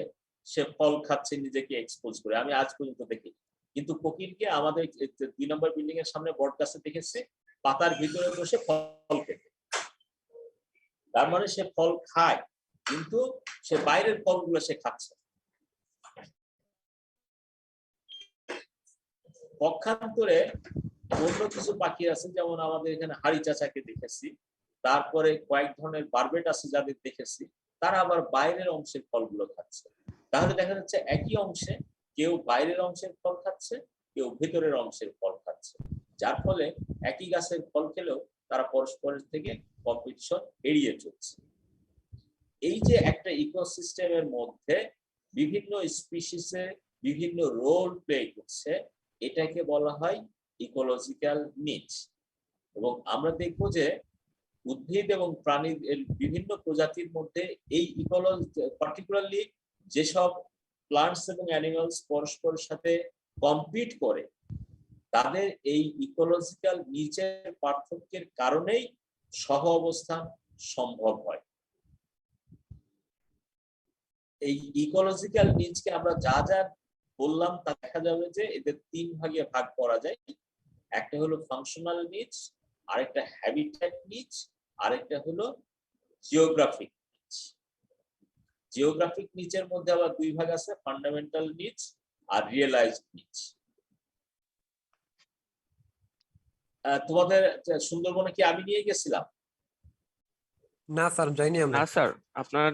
Speaker 1: সে ফল খাচ্ছে নিজেকে এক্সপোজ করে, আমি আজ পর্যন্ত দেখিনি। কিন্তু কোকিলকে আমাদের 2 নম্বর বিল্ডিং এর সামনে বট গাছে দেখেছি পাতার ভিতরে বসে ফল খেতে। তার মানে সে ফল খায়, কিন্তু সে বাইরের ফলগুলো সে খাচ্ছে। পক্ষান্তরে অন্য কিছু পাখি আছে, যেমন আমাদের এখানে হাড়ি চাচাকে দেখেছি, তারপরে কয়েক ধরনের বারবেট আছে যাদের দেখেছি, তারা আবার বাইরের অংশের ফলগুলো খাচ্ছে। তাহলে দেখা যাচ্ছে একই অংশে কেউ বাইরের অংশের ফল খাচ্ছে, কেউ ভেতরের অংশের ফল খাচ্ছে, যার ফলে একই গাছের ফল খেলেও তারা পরস্পরের থেকে কম্পিটিশন এড়িয়ে চলছে। এই যে একটা ইকোসিস্টেমের মধ্যে বিভিন্ন স্পিসিসে বিভিন্ন রোল প্লে করছে, এটাকে বলা হয় ইকোলজিক্যাল নিচ। এবং আমরা দেখবো যে উদ্ভিদ এবং প্রাণীর বিভিন্ন প্রজাতির মধ্যে এই ইকোলজি, পার্টিকুলারলি যেসব প্লান্টস এবং অ্যানিমালস পরস্পরের সাথে কম্পিট করে, তাদের এই ইকোলজিক্যাল নিচের পার্থক্যের কারণেই সহ অবস্থান সম্ভব হয়। এই ইকোলজিক্যাল নিচকে আমরা যা যা বললাম তা দেখা যাবে যে এদের 3 ভাগে ভাগ করা যায়। একটা হলো ফাংশনাল নিচ, আরেকটা হ্যাবিটেট নিচ, আরেকটা হলো জিওগ্রাফিক নিচ। জিওগ্রাফিক নিচের মধ্যে আবার 2 ভাগ আছে, ফান্ডামেন্টাল নিচ আর রিয়েলাইজড নিচ। তোমাদের সুন্দরবনে কি আমি নিয়ে গেছিলাম?
Speaker 4: না স্যার, যাইনি আমরা।
Speaker 2: না স্যার, আপনার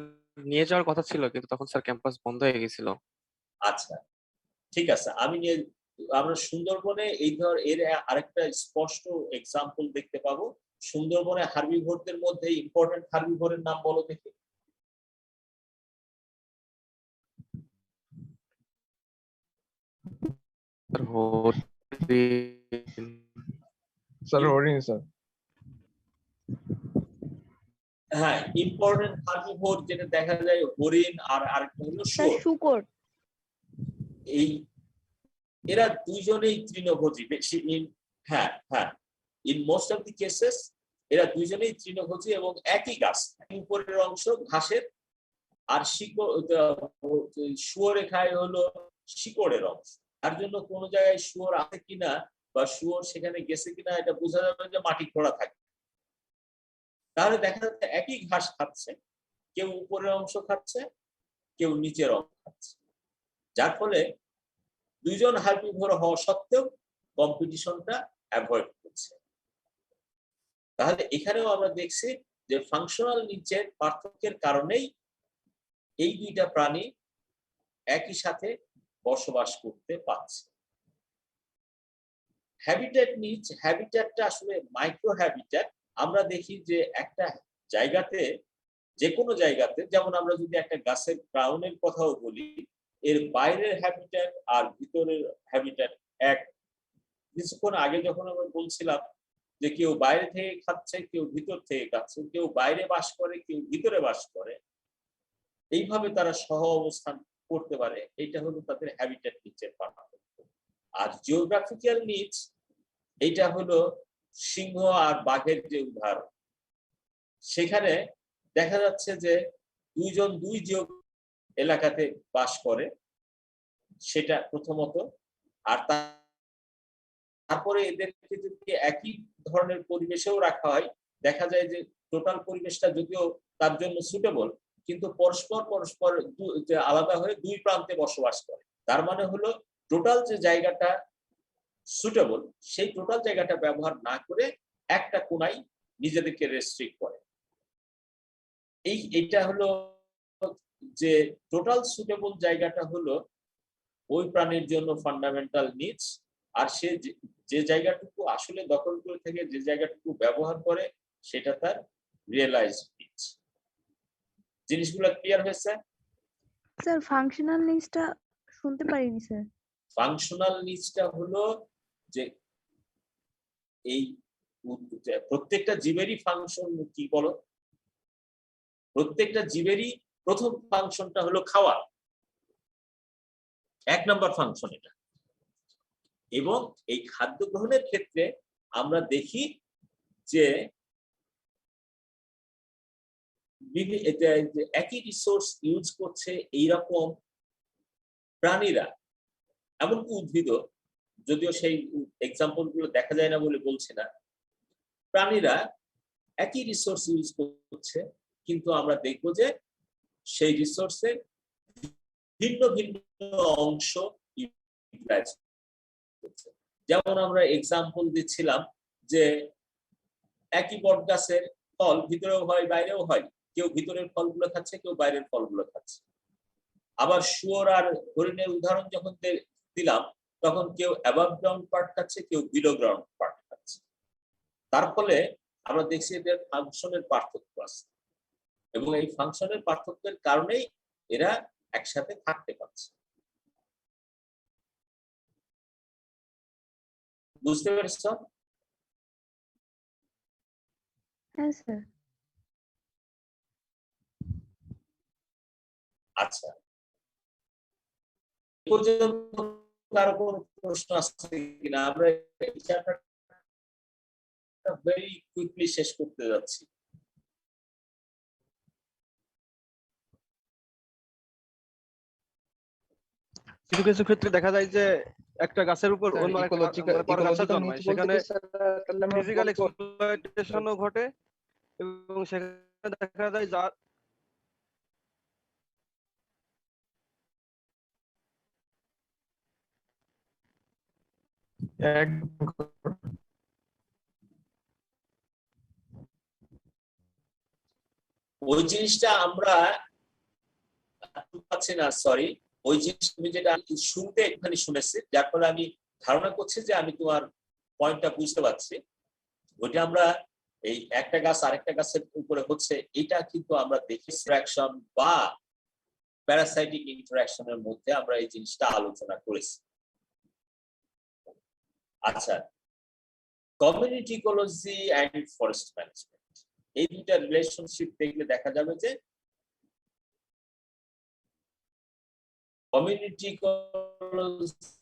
Speaker 2: নিয়ে যাওয়ার কথা ছিল, কিন্তু তখন স্যার ক্যাম্পাস বন্ধ হয়ে গেছিল।
Speaker 1: আচ্ছা, ঠিক আছে। আমরা সুন্দরবনে এর আরেকটা স্পষ্ট এক্সাম্পল দেখতে পাবো। সুন্দরবনে হার্বিভোরদের মধ্যে ইম্পর্টেন্ট হার্বিভোরের নাম বলো দেখি।
Speaker 5: স্যার হরিণ স্যার।
Speaker 1: হ্যাঁ, ইম্পর্টেন্ট হার্বিভোর যেটা দেখা যায় হরিণ, আর আরেকটা হলো
Speaker 3: শুকর।
Speaker 1: এই এরা দুইজনেই তৃণভোজী বেশি। In most of the cases এরা দুইজনেই তৃণভোজী এবং একই গাছ, উপরের অংশ ঘাসের আর শুয়োরে খায় হলো শিকড়ের অংশ। তার জন্য কোনো জায়গায় শুয়োর আছে কিনা বা শুয়োর সেখানে গেছে কিনা এটা বোঝা যাবে যে মাটি খোঁড়া থাকে। তাহলে দেখা যাচ্ছে একই ঘাস খাচ্ছে, কেউ উপরের অংশ খাচ্ছে, কেউ নিচের অংশ খাচ্ছে, যার ফলে দুইজন হার্বিভোর হওয়া সত্ত্বেও কম্পিটিশনটা অ্যাভয়েড করছে। তাহলে এখানেও আমরা দেখছি যে ফাংশনাল নিচের পার্থক্যের কারণেই এই দুইটা প্রাণী একই সাথে বসবাস করতে পারছে। হ্যাবিট্যাট নিচ, হ্যাবিট্যাটটা আসলে মাইক্রো হ্যাবিট্যাট। আমরা দেখি যে একটা জায়গাতে, যে কোনো জায়গাতে, যেমন আমরা যদি একটা গাছের ক্রাউনের কথাও বলি, এর বাইরের হ্যাবিট্যাট আর ভিতরের হ্যাবিট্যাট এক। কিছুক্ষণ আগে যখন আমরা বলছিলাম যে কেউ বাইরে থেকে খাচ্ছে, কেউ ভিতর থেকে খাচ্ছে, কেউ বাইরে বাস করে, কেউ ভিতরে বাস করে, এইভাবে তারা সহ অবস্থান করতে পারে। এটা হলো তাদের হ্যাবিট্যাট নিচের পার্থক্য। আর জিওগ্রাফিক্যাল নিচ, এইটা হলো সিংহ আর বাঘের যে উদাহরণ, সেখানে দেখা যাচ্ছে যে দুইজন দুই এলাকাতে বাস করে, সেটা প্রথমত। আর তারপরে এদেরকে যদি একই ধরনের পরিবেশেও রাখা হয়, দেখা যায় যে টোটাল পরিবেশটা যদিও তার জন্য সুটেবল, কিন্তু পরস্পর পরস্পর আলাদা হয়ে দুই প্রান্তে বসবাস করে। তার মানে হলো টোটাল যে জায়গাটা সুটেবল, সেই টোটাল জায়গাটা ব্যবহার না করে একটা কোনায় নিজেদেরকে রেস্ট্রিক্ট করে। এইটা হলো যে টোটাল সুটেবল জায়গাটা হলো ওই প্রাণীর জন্য ফান্ডামেন্টাল নিডস। আর সে যে জায়গাটুকু আসলে দখল করে থেকে যে জায়গাটুকু ব্যবহার করে, সেটা তার রিয়েলাইজড নিডস। জিনিসগুলো ক্লিয়ার হয়েছে?
Speaker 7: স্যার ফাংশনাল নিডসটা শুনতে পারিনি স্যার।
Speaker 1: ফাংশনাল নিডসটা হলো যে এই প্রত্যেকটা জীবেরই ফাংশন কি বলো? প্রত্যেকটা জীবেরই প্রথম ফাংশনটা হলো খাওয়া, 1 নম্বর ফাংশন এটা। এবং এই খাদ্য গ্রহণের ক্ষেত্রে আমরা দেখি যে একই রিসোর্স ইউজ করছে এইরকম প্রাণীরা, এমনকি উদ্ভিদ, যদিও সেই এক্সাম্পল গুলো দেখা যায় না বলে বলছি না, প্রাণীরা একই রিসোর্স ইউজ করছে, কিন্তু আমরা দেখব যে সেই রিসোর্সের ভিন্ন ভিন্ন অংশ ইউটিলাইজ করছে। যেমন আমরা এক্সাম্পল দিচ্ছিলাম যে একই বট গাছের ফল ভিতরেও হয় বাইরেও হয়, কেউ ভিতরের ফলগুলো খাচ্ছে, কেউ বাইরের ফলগুলো খাচ্ছে। আবার শুয়োর আর হরিণের উদাহরণ যখন দিলাম, তখন কেউ অ্যাবাভ গ্রাউন্ড পার্ট খাচ্ছে, কেউ বিলো গ্রাউন্ড পার্ট খাচ্ছে। তার ফলে আমরা দেখছি এদের ফাংশনের পার্থক্য আছে, এবং এই ফাংশনের পার্থক্যের কারণেই এরা একসাথে থাকতে পারছে। বুঝতে পেরেছ?
Speaker 7: হ্যাঁ স্যার।
Speaker 1: আচ্ছা, পর্যন্ত কারো কোনো প্রশ্ন আছে কিনা? আমরা এই চ্যাপ্টারটা ভেরি কুইকলি শেষ করতে যাচ্ছি।
Speaker 5: কিছু কিছু ক্ষেত্রে দেখা যায় যে একটা গাছের উপর অন্য একটা পর গাছ জন্মায়, সেখানে ফিজিক্যাল এক্সপ্লয়টেশনও ঘটে, এবং সেখানে দেখা যায় যার
Speaker 1: ওই জিনিসটা আমরা পাচ্ছি না, সরি। ওই জিনিস তুমি যেটা শুনতে একটুখানি শুনেছি, যার ফলে আমি ধারণা করছি যে আমি তোমার পয়েন্টটা বুঝতে পারছি। ওইটা আমরা এই একটা গাছ আরেকটা গাছের উপরে হচ্ছে, এটা কিন্তু আমরা দেখি ইন্টারঅ্যাকশন বা প্যারাসাইটিক ইন্টারঅ্যাকশনের মধ্যে আমরা এই জিনিসটা আলোচনা করেছি। আচ্ছা, community ecology and forest management, এই দুইটা রিলেশনশিপ দেখলে দেখা যাবে যে কমিউনিটি ইকোলজিটাকে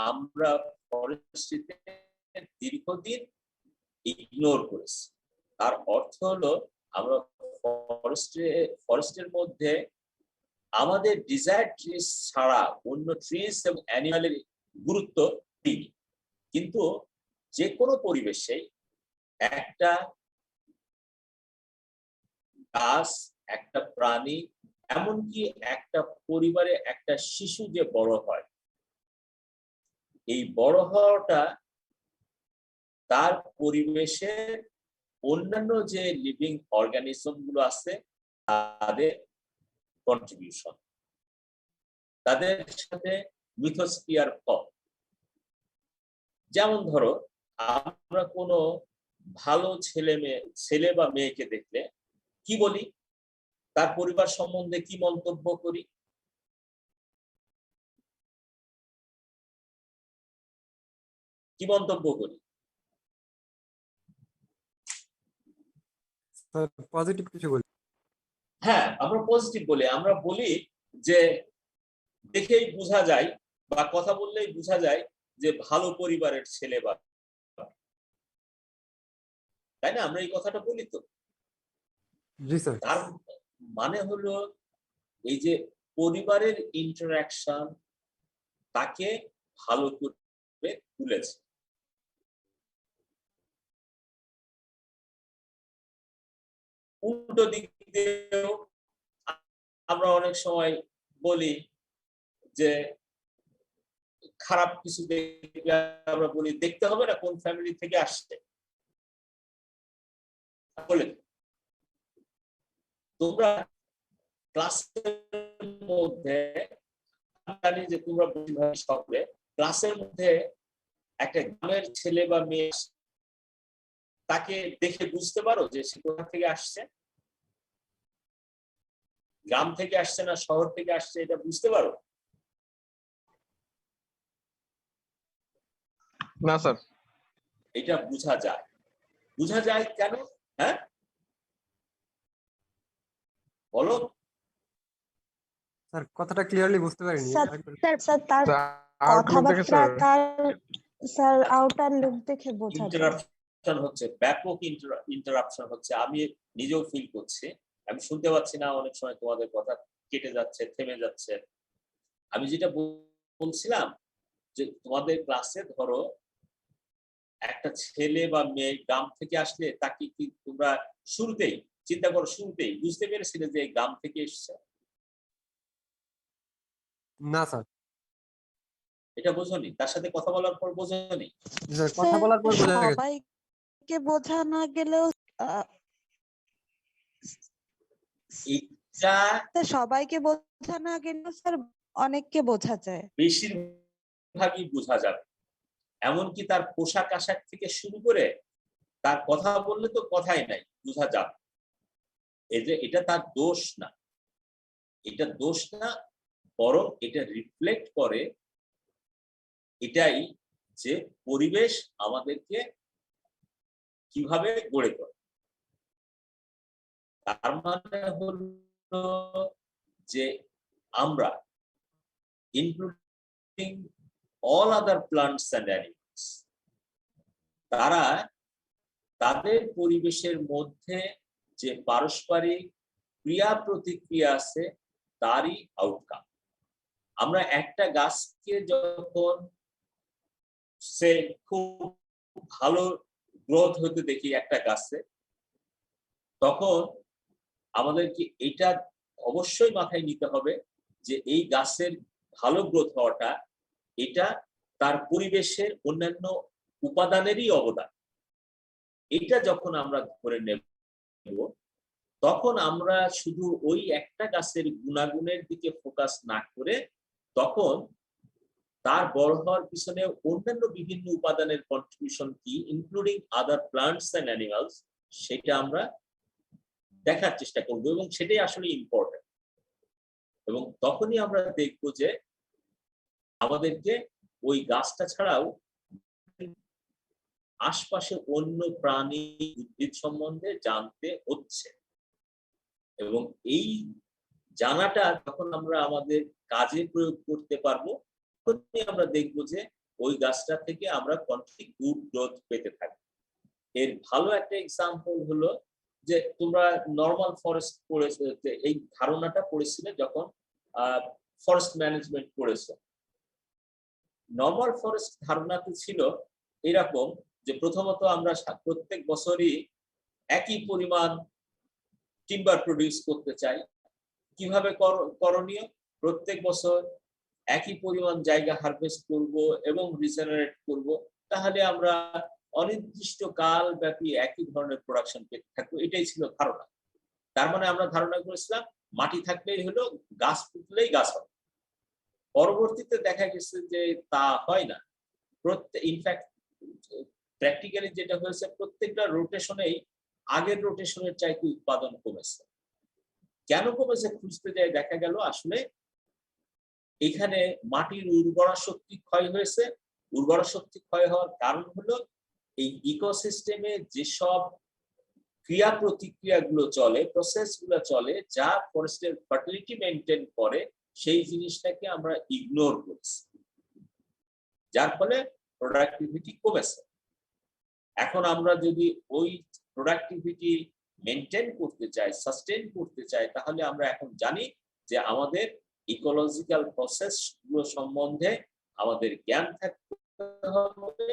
Speaker 1: আমরা ফরেস্ট্রিতে দীর্ঘদিন ইগনোর করেছি। তার অর্থ হলো আমরা ফরেস্টের মধ্যে আমাদের ডিজায়ার্ড ট্রিজ ছাড়া অন্য ট্রিজ এবং অ্যানিমালের গুরুত্ব দিই, কিন্তু যে কোনো পরিবেশে একটা গাছ, একটা প্রাণী, এমনকি একটা পরিবারে একটা শিশু যে বড় হয়, এই বড় হওয়াটা তার পরিবেশের অন্যান্য যে লিভিং অর্গানিজম গুলো আছে তাদের কন্ট্রিবিউশন, তাদের সাথে মিথস্ক্রিয়ার ফল। যেমন ধরো, আমরা কোনো ভালো ছেলে বা মেয়েকে দেখলে কি বলি, তার পরিবার সম্বন্ধে কি মন্তব্য করি? কি মন্তব্য করি?
Speaker 4: পজিটিভ কিছু বলি।
Speaker 1: হ্যাঁ, আমরা পজিটিভ বলি। আমরা বলি যে দেখেই বোঝা যায় বা কথা বললেই বোঝা যায় যে ভালো পরিবারের ছেলে বা, তাই না? আমরা এই কথাটা বলি তো।
Speaker 4: জি স্যার।
Speaker 1: তার মানে হলো এই যে পরিবারের ইন্টারঅ্যাকশন তাকে ভালো করে তুলেছে। উল্টো দিক দিয়েও আমরা অনেক সময় বলি যে খারাপ কিছু দেখলে আমরা বলি দেখতে হবে না কোন ফ্যামিলি থেকে আসছে। বলে তোমরা ক্লাসের মধ্যে, জানি যে তোমরা সকলে ক্লাসের মধ্যে একটা গ্রামের ছেলে বা মেয়ে তাকে দেখে বুঝতে পারো যে সে কোথা থেকে আসছে, গ্রাম থেকে আসছে না শহর থেকে আসছে, এটা বুঝতে পারো?
Speaker 5: না স্যার।
Speaker 1: এটা বোঝা যায়। বোঝা যায় কেন? হ্যাঁ বলো।
Speaker 4: স্যার কথাটা ক্লিয়ারলি বুঝতে পারিনি।
Speaker 7: স্যার তার কথাবার্তা, তার স্যার আউটার লুক দেখে বোঝা যায়।
Speaker 1: ইন্টারাপশন হচ্ছে, ব্যাপক ইন্টারাপশন হচ্ছে। আমি নিজেও ফিল করছি, আমি শুনতে পাচ্ছি না, অনেক সময় তোমাদের কথা কেটে যাচ্ছে, থেমে যাচ্ছে। আমি যেটা বলছিলাম যে তোমাদের ক্লাসে ধরো একটা ছেলে বা মেয়ে গ্রাম থেকে আসলে তাকে কি তোমরা শুরুতেই চিন্তা করো, শুরুতেই বুঝতে পেরেছিলে যে গ্রাম থেকে এসছে?
Speaker 4: না স্যার।
Speaker 1: এটা বোঝোনি? তার সাথে কথা বলার পর বোঝোনি?
Speaker 4: কথা বলার পর বোঝা গেছে।
Speaker 7: সবাইকে বোঝা না গেলেও সবাইকে বোঝা না গেলেও স্যার অনেককে বোঝা যায়।
Speaker 1: বেশিরভাগই বোঝা যাবে। এমনকি তার পোশাক আশাক থেকে শুরু করে তার কথা বললে তো কথাই নাই, বোঝা যাবে। এই যে এটা তার দোষ না, এটা দোষ না, বরং এটা রিফ্লেক্ট করে এটাই যে পরিবেশ আমাদেরকে কিভাবে গড়ে তোলে। তার মানে হলো যে আমরা including all other plants and animals, তারা তাদের পরিবেশের মধ্যে যে পারস্পরিক ক্রিয়া প্রতিক্রিয়া আছে তারই আউটকাম। আমরা একটা গাছকে যখন সে খুব ভালো গ্রোথ হতে দেখি একটা গাছে, তখন আমাদেরকে এটা অবশ্যই মাথায় নিতে হবে যে এই গাছের ভালো গ্রোথ হওয়াটা এটা তার পরিবেশের অন্যান্য উপাদানেরই অবদান। এটা যখন আমরা ধরে নেব, তখন আমরা শুধু ওই একটা গাছের গুণাগুণের দিকে ফোকাস না করে তখন তার বড় হওয়ার পিছনে অন্যান্য বিভিন্ন উপাদানের কন্ট্রিবিউশন কি, including other plants and animals, সেটা আমরা দেখার চেষ্টা করব এবং সেটাই আসলে ইম্পর্টেন্ট। এবং তখনই আমরা দেখব যে আমাদেরকে ওই গাছটা ছাড়াও আশপাশে অন্য প্রাণী উদ্ভিদ সম্বন্ধে জানতে হচ্ছে। এবং এই জানাটা যখন আমরা আমাদের কাজে প্রয়োগ করতে পারবো, তখনই আমরা দেখব যে ওই গাছটা থেকে আমরা কন্টিনিউ গুড গ্রোথ পেতে থাকি। এর ভালো একটা এক্সাম্পল হলো যে তোমরা নর্মাল ফরেস্ট পড়েছে, এই ধারণাটা পড়েছিলে যখন ফরেস্ট ম্যানেজমেন্ট পড়েছে। নর্মাল ফরেস্ট ধারণাতে ছিল এরকম যে প্রথমত আমরা প্রত্যেক বছরই একই পরিমাণ টিম্বার প্রডিউস করতে চাই। কিভাবে করণীয়? প্রত্যেক বছর একই পরিমাণ জায়গা হারভেস্ট করব এবং রিজেনারেট করব, তাহলে আমরা অনির্দিষ্ট কাল ব্যাপী একই ধরনের প্রোডাকশন পেতে থাকবো। এটাই ছিল ধারণা। তার মানে আমরা ধারণা করেছিলাম মাটি থাকলেই হলো, গাছ পুতলেই গাছ হবে। পরবর্তীতে দেখা গেছে যে তা হয় না। ইনফ্যাক্ট প্র্যাকটিক্যালি যেটা হয়েছে, প্রত্যেকটা রোটেশনেই আগের রোটেশনের চাইতে উৎপাদন কমেছে। কেন কমেছে খুঁজতে যায় দেখা গেল আসলে এখানে মাটির উর্বরা শক্তি ক্ষয় হয়েছে। উর্বরা শক্তি ক্ষয় হওয়ার কারণ হলো এই ইকোসিস্টেমে যেসব ক্রিয়া প্রতিক্রিয়া গুলো চলে, প্রসেস গুলো চলে, যা ফরেস্টের ফার্টিলিটি মেনটেন করে, সেই জিনিসটাকে আমরা ইগনোর করছি, যার ফলে প্রোডাক্টিভিটি কমেছে। এখন আমরা যদি ওই প্রোডাক্টিভিটি মেনটেন করতে চাই, সাস্টেইন করতে চাই, তাহলে আমরা এখন জানি যে আমাদের ইকোলজিক্যাল প্রসেস গুলো সম্বন্ধে আমাদের জ্ঞান থাকতে হবে।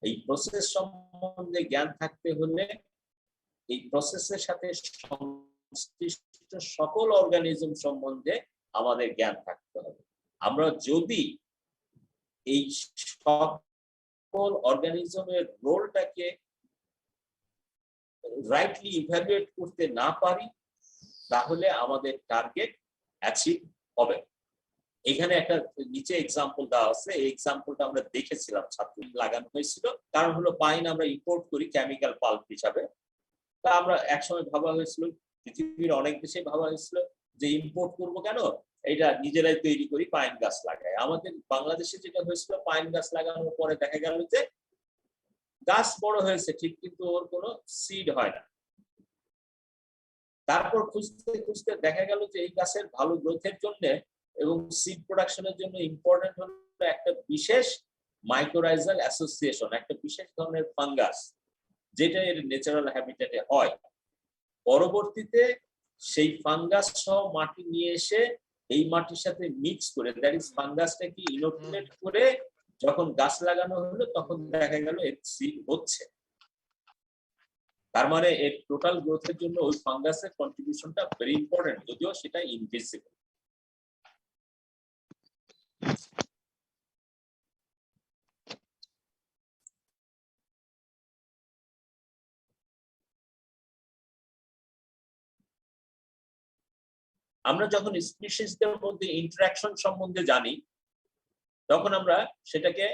Speaker 1: এই প্রসেস সম্বন্ধে জ্ঞান থাকতে হলে এই প্রসেসের সাথে সংশ্লিষ্ট সকল অর্গানিজম সম্বন্ধে আমাদের জ্ঞান থাকতে হবে। আমরা যদি এই সকল অর্গানিজমের রোলটাকে রাইটলি ইভ্যালুয়েট করতে না পারি, তাহলে আমাদের টার্গেট অ্যাচিভ হবে। এখানে একটা নিচে এক্সাম্পল দেওয়া আছে, এই এক্সাম্পলটা আমরা দেখেছিলাম, ছাত্র লাগানো হয়েছিল। কারণ হলো পাইন আমরা ইম্পোর্ট করি কেমিক্যাল পাল্প হিসাবে। তা আমরা একসময় ভাবা হয়েছিল, পৃথিবীর অনেক দেশে ভাবা হয়েছিল যে ইম্পোর্ট করব কেন, এটা নিজেরাই তৈরি করি, পাইন গাছ লাগাই। আমাদের বাংলাদেশে যেটা হয়েছিল, পাইন গাছ লাগানোর পরে দেখা গেল যে গাছ বড় হয়েছে ঠিক, কিন্তু ওর কোনো সিড হয় না। তারপর খুঁজতে খুঁজতে দেখা গেল যে এই গাছের ভালো গ্রোথের জন্য এবং সিড প্রোডাকশনের জন্য ইম্পর্টেন্ট হলো একটা বিশেষ মাইক্রোরাইজাল অ্যাসোসিয়েশন, একটা বিশেষ ধরনের ফাঙ্গাস, যেটা এর ন্যাচারাল হ্যাবিটেটে হয়। পরবর্তীতে সেই ফাঙ্গাস সহ মাটি নিয়ে এসে এই মাটির সাথে মিক্স করে, দ্যাট ইজ ফাঙ্গাসটাকে ইনোকুলেট করে যখন গাছ লাগানো হলো, তখন দেখা গেল এর সিড হচ্ছে। তার মানে এর টোটাল গ্রোথের জন্য ওই ফাঙ্গাসের কন্ট্রিবিউশনটা ভেরি ইম্পর্টেন্ট, যদিও সেটা ইনভিজিবল। আমরা যখন স্পিসিসদের মধ্যে ইন্টারঅ্যাকশন সম্বন্ধে জানি, তখন আমরা সেটাকে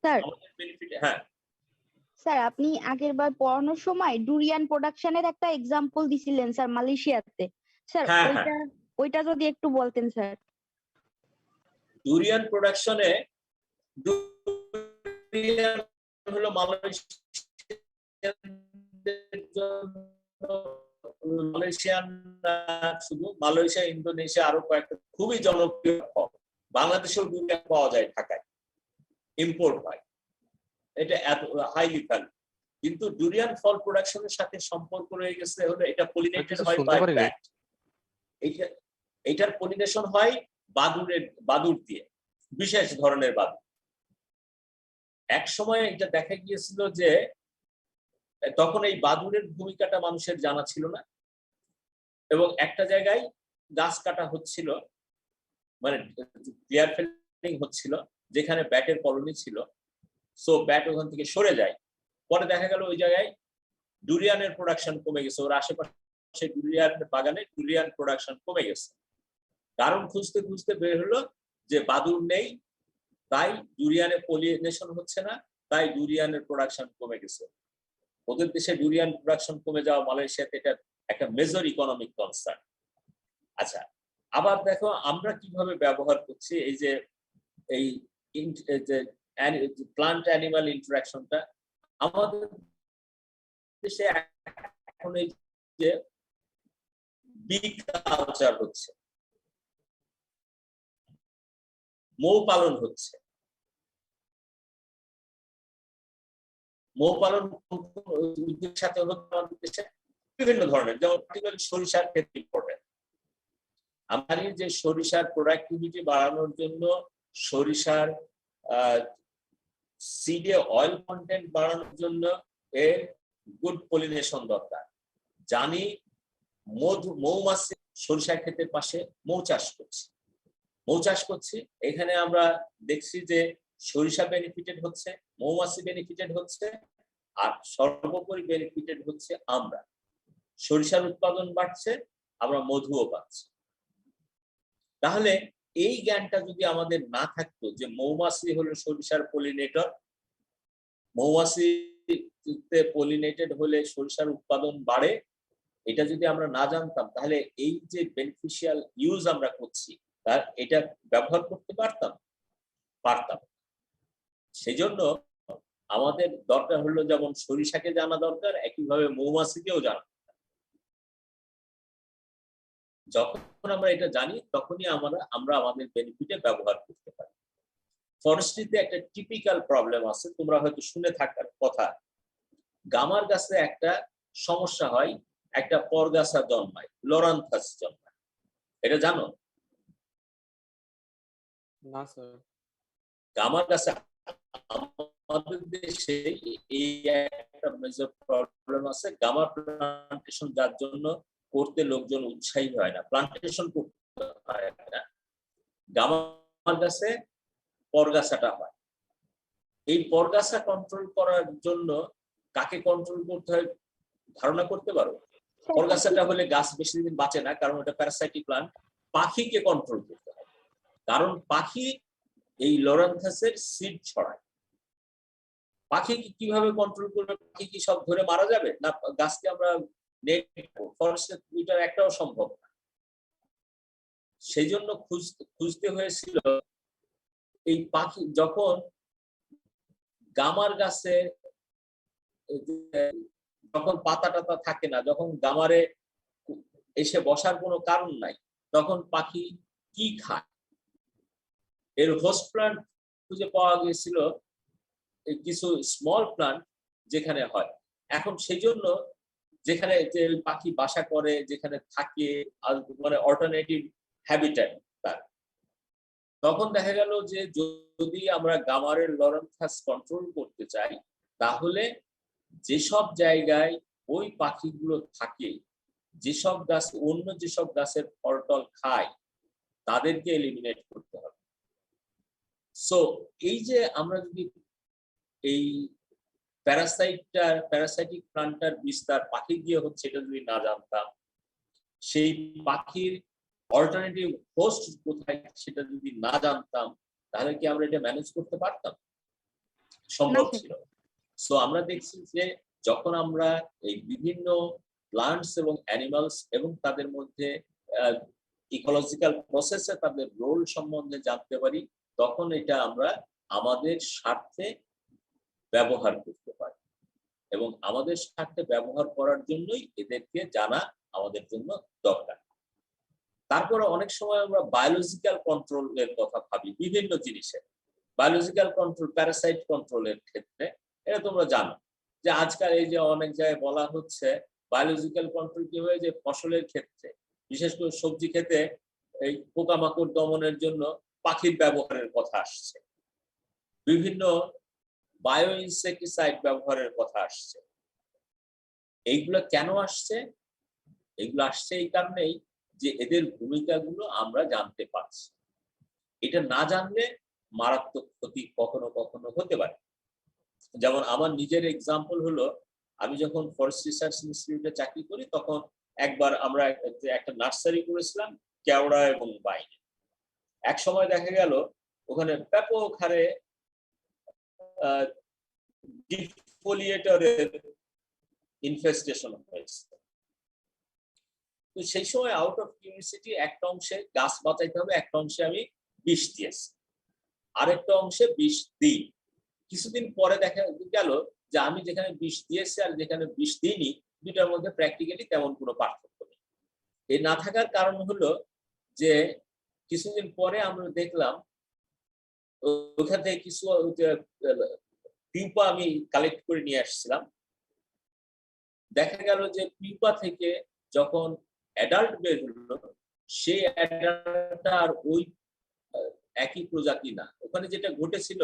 Speaker 1: আমাদের বেনিফিট। হ্যাঁ
Speaker 3: স্যার, আপনি আগের বার পড়ানোর সময় ডুরিয়ান প্রোডাকশনের একটা এক্সাম্পল দিছিলেন স্যার, মালয়েশিয়াতে। স্যার ওইটা যদি একটু বলতেন স্যার।
Speaker 1: ডুরিয়ান প্রোডাকশনে ডুরিয়ান হলো মালয়েশিয়ান, শুধু মালয়েশিয়া, ইন্দোনেশিয়া, আরো কয়েকটা খুবই জনপ্রিয় ফল। বাংলাদেশেও ডুরিয়ান পাওয়া যায়, ঢাকায় ইম্পোর্ট হয়, এটা এত হাইলি ভ্যালু। কিন্তু ডুরিয়ান ফল প্রোডাকশনের সাথে সম্পর্ক রয়ে গেছে হলো এটা পলিনেটেড হয় বাই ব্যাট। এইটার পলিনেশন হয় বাদুর দিয়ে, বিশেষ ধরনের বাদুর। এক সময় এটা দেখা গিয়েছিল যে তখন এই বাদুরের ভূমিকাটা মানুষের জানা ছিল না, এবং একটা জায়গায় গাছ কাটা হচ্ছিল, মানে ক্লিয়ার ফেলিং হচ্ছিল, যেখানে ব্যাটের কলোনি ছিল। সো ব্যাট ওখান থেকে সরে যায়। পরে দেখা গেল ওই জায়গায় ডুরিয়ানের প্রোডাকশন কমে গেছে, ওর আশেপাশে ডুরিয়ান বাগানে ডুরিয়ান প্রোডাকশন কমে গেছে। কারণ খুঁজতে খুঁজতে বের হলো যে বাদুর নেই, তাই ডুরিয়ানের পলিনেশন হচ্ছে না, তাই ডুরিয়ানের প্রোডাকশন কমে গেছে। ওদের দেশে ডুরিয়ান প্রোডাকশন কমে যাওয়া মালয়েশিয়াতে এটা একটা মেজর ইকোনমিক কনসার্ন। আচ্ছা, আবার দেখো আমরা কিভাবে ব্যবহার করছি এই যে প্লান্ট অ্যানিমাল ইন্টারাকশনটা। আমাদের দেশে এখন এই যে বি কালচার হচ্ছে, মৌ পালন হচ্ছে। মৌ পালন সাথে হলো আমাদের দেশে বিভিন্ন ধরনের, যেমন সরিষার ক্ষেত্রে ইম্পর্টেন্ট। আমরা জানি যে সরিষার প্রোডাক্টিভিটি বাড়ানোর জন্য সরিষার সিডে অয়েল কন্টেন্ট বাড়ানোর জন্য এর গুড পলিনেশন দরকার। জানি মৌমাছি সরিষার ক্ষেতের পাশে মৌ চাষ করছি, এখানে আমরা দেখছি যে সরিষা বেনিফিটেড হচ্ছে, মৌমাছি বেনিফিটেড হচ্ছে, আর সর্বোপরি বেনিফিটেড হচ্ছে আমরা। সরিষার উৎপাদন বাড়ছে, আমরা মধুও পাচ্ছি। তাহলে এই জ্ঞানটা যদি আমাদের না থাকতো যে মৌমাছি হলো সরিষার পলিনেটর, মৌমাছিতে পলিনেটেড হলে সরিষার উৎপাদন বাড়ে, এটা যদি আমরা না জানতাম তাহলে এই যে বেনিফিশিয়াল ইউজ আমরা করছি তার এটা ব্যবহার করতে পারতাম। সেই জন্য আমাদের দরকার হলো যেমন সরিষাকে জানা দরকার, একইভাবে মৌমাছিকেও জানা। যখন আমরা এটা জানি তখনই আমরা আমাদের বেনিফিটে ব্যবহার করতে পারি। ফরেস্ট্রিতে একটা টিপিক্যাল প্রবলেম আছে, তোমরা হয়তো শুনে থাকার কথা। গামার গাছে একটা সমস্যা হয়, একটা পরগাছা জন্মায়, লোরান্থাস জন্মায়। এটা জানো?
Speaker 2: না স্যার।
Speaker 1: গামার গাছে আমাদের দেশে এই একটা মেজর প্রবলেম আছে, গামা প্লান্টেশন যার জন্য করতে লোকজন উৎসাহী হয় না, প্লান্টেশন করতে হয় না। গামার গাছে পরগাছাটা হয়। এই পরগাছা কন্ট্রোল করার জন্য কাকে কন্ট্রোল করতে হয় ধারণা করতে পারো? পরগাছাটা হলে গাছ বেশি দিন বাঁচে না, কারণ এটা প্যারাসাইটিক প্লান্ট। পাখিকে কন্ট্রোল করতে হয়, কারণ পাখি এই লোরান্থাসের সিড ছড়ায়। পাখি কিভাবে কন্ট্রোল করবে? পাখি কি সব ধরে মারা যাবে না? গাছকে আমরা ফরেস্টে দুইটার একটাও সম্ভব না। সেই জন্য খুঁজতে হয়েছিল এই পাখি। যখন গামার গাছে যখন পাতা টাতা থাকে না, যখন গামারে এসে বসার কোনো কারণ নাই, তখন পাখি কি খায়? এর হোস্ট প্লান্ট খুঁজে পাওয়া গিয়েছিল কিছু স্মল প্লান্ট যেখানে হয়। এখন সেই জন্য যেখানে পাখি বাসা করে, যেখানে থাকে, মানে অল্টারনেটিভ হ্যাবিটেট তার, তখন দেখা গেল যে যদি আমরা গামারের লোরান্থাস কন্ট্রোল করতে চাই তাহলে যেসব জায়গায় ওই পাখিগুলো থাকে, যেসব গাছ অন্য যেসব গাছের ফলটল খায়, তাদেরকে এলিমিনেট করতে হবে। সো এই যে আমরা যদি এই প্যারাসাইটিক প্লান্টার বিস্তার পাখি দিয়ে হচ্ছে এটা যদি না জানতাম, সেই পাখির অল্টারনেটিভ হোস্ট কোথায় সেটা যদি না জানতাম, তাহলে কি আমরা এটা ম্যানেজ করতে পারতাম? সম্ভব ছিল। সো আমরা দেখছি যে যখন আমরা এই বিভিন্ন প্লান্টস এবং অ্যানিমালস এবং তাদের মধ্যে ইকোলজিক্যাল প্রসেসে তাদের রোল সম্বন্ধে জানতে পারি, তখন এটা আমরা আমাদের স্বার্থে ব্যবহার করতে পারি। এবং আমাদের স্বার্থে ব্যবহার করার জন্যই এদেরকে জানা আমাদের জন্য দরকার। তারপরে অনেক সময় আমরা বায়োলজিক্যাল কন্ট্রোলের কথা ভাবি বিভিন্ন জিনিসের। বায়োলজিক্যাল কন্ট্রোল, প্যারাসাইট কন্ট্রোলের ক্ষেত্রে এটা তোমরা জানো যে আজকাল এই যে অনেক জায়গায় বলা হচ্ছে বায়োলজিক্যাল কন্ট্রোল কি হয়, যে ফসলের ক্ষেত্রে বিশেষ করে সবজি খেতে এই পোকামাকড় দমনের জন্য পাখির ব্যবহারের কথা আসছে, বিভিন্ন বায়ো ইনসেক্টিসাইড ব্যবহারের কথা আসছে। এইগুলো কেন আসছে? এগুলো আসছে এই কারণেই যে এদের ভূমিকাগুলো আমরা জানতে পারছি। এটা না জানলে মারাত্মক ক্ষতি কখনো কখনো হতে পারে। যেমন আমার নিজের এক্সাম্পল হলো, আমি যখন ফরেস্ট রিসার্চ ইনস্টিটিউটে চাকরি করি তখন একবার আমরা একটা নার্সারি করেছিলাম কেওড়া এবং বাইরে। এক সময় দেখা গেল ওখানে ব্যাপক হারে ডিফোলিয়েটরের ইনফেস্টেশন হয়েছে। তো সেই সময় আউট অফ কিউরিওসিটি একটা অংশে গাছ বাঁচাইতে হবে, একটা অংশে আমি বিষ দিয়েছি, আরেকটা অংশে বিষ দিই। কিছুদিন পরে দেখা গেল যে আমি যেখানে বিষ দিয়েছি আর যেখানে বিষ দিইনি দুটার মধ্যে প্র্যাকটিক্যালি তেমন কোনো পার্থক্য নেই। এই না থাকার কারণ হলো যে কিছুদিন পরে আমরা দেখলাম ওখান থেকে কিছু পিউপা আমি কালেক্ট করে নিয়ে আসছিলাম। দেখা গেল যে পিউপা থেকে যখন অ্যাডাল্ট বের হলো, সেই অ্যাডাল্টটা আর ওই একই প্রজাতি না। ওখানে যেটা ঘটেছিল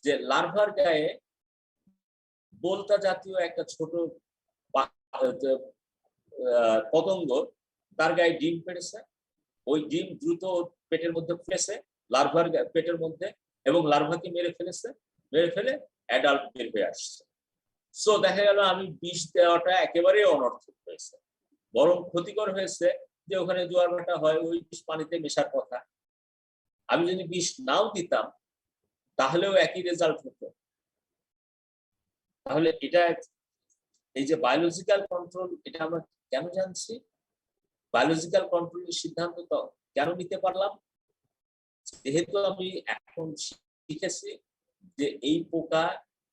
Speaker 1: যে লার্ভার গায়ে বোলতা জাতীয় একটা ছোট পতঙ্গ তার গায়ে ডিম পেড়েছে। ওই ডিম দ্রুত পেটের মধ্যে ফুলেছে লার্ভার পেটের মধ্যে, এবং লার্ভাকে মেরে ফেলেছে, মেরে ফেলে অ্যাডাল্ট বের হয়ে আসছে। সো দেখা গেল আমি বিষ দেওয়াটা একেবারে অনর্থক হয়েছে, বরং ক্ষতিকর হয়েছে যে ওখানে জোয়ার ভাটা হয়, ওই বিষ পানিতে মেশার কথা। আমি যদি বিষ নাও দিতাম তাহলেও একই রেজাল্ট হতো। তাহলে এটা এই যে বায়োলজিক্যাল কন্ট্রোল, এটা আমরা কেন জানছি? বায়োলজিক্যাল কন্ট্রোলের সিদ্ধান্ত তো কেন নিতে পারলাম? যেহেতু আমি এখন শিখেছি যে এই পোকা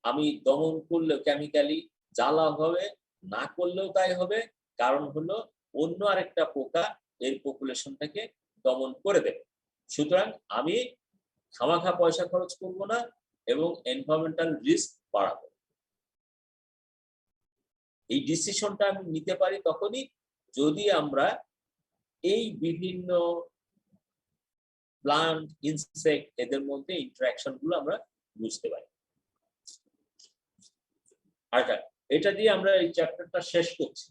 Speaker 1: আমি দমন করলেও কেমিক্যালি জ্বালা হবে, না করলেও তাই হবে, কারণ হলো অন্য আরেকটা পোকা এর পপুলেশনটাকে দমন করে দেবে। সুতরাং আমি খামাখা পয়সা খরচ করব না এবং এনভায়রনমেন্টাল রিস্ক বাড়াবো। এই ডিসিশনটা আমি নিতে পারি তখনই যদি আমরা এই বিভিন্ন প্লান্ট, ইনসেক্ট এদের মধ্যে ইন্টারঅ্যাকশন গুলো আমরা বুঝতে পারি। আচ্ছা, এটা দিয়ে আমরা এই চ্যাপ্টারটা শেষ করছি।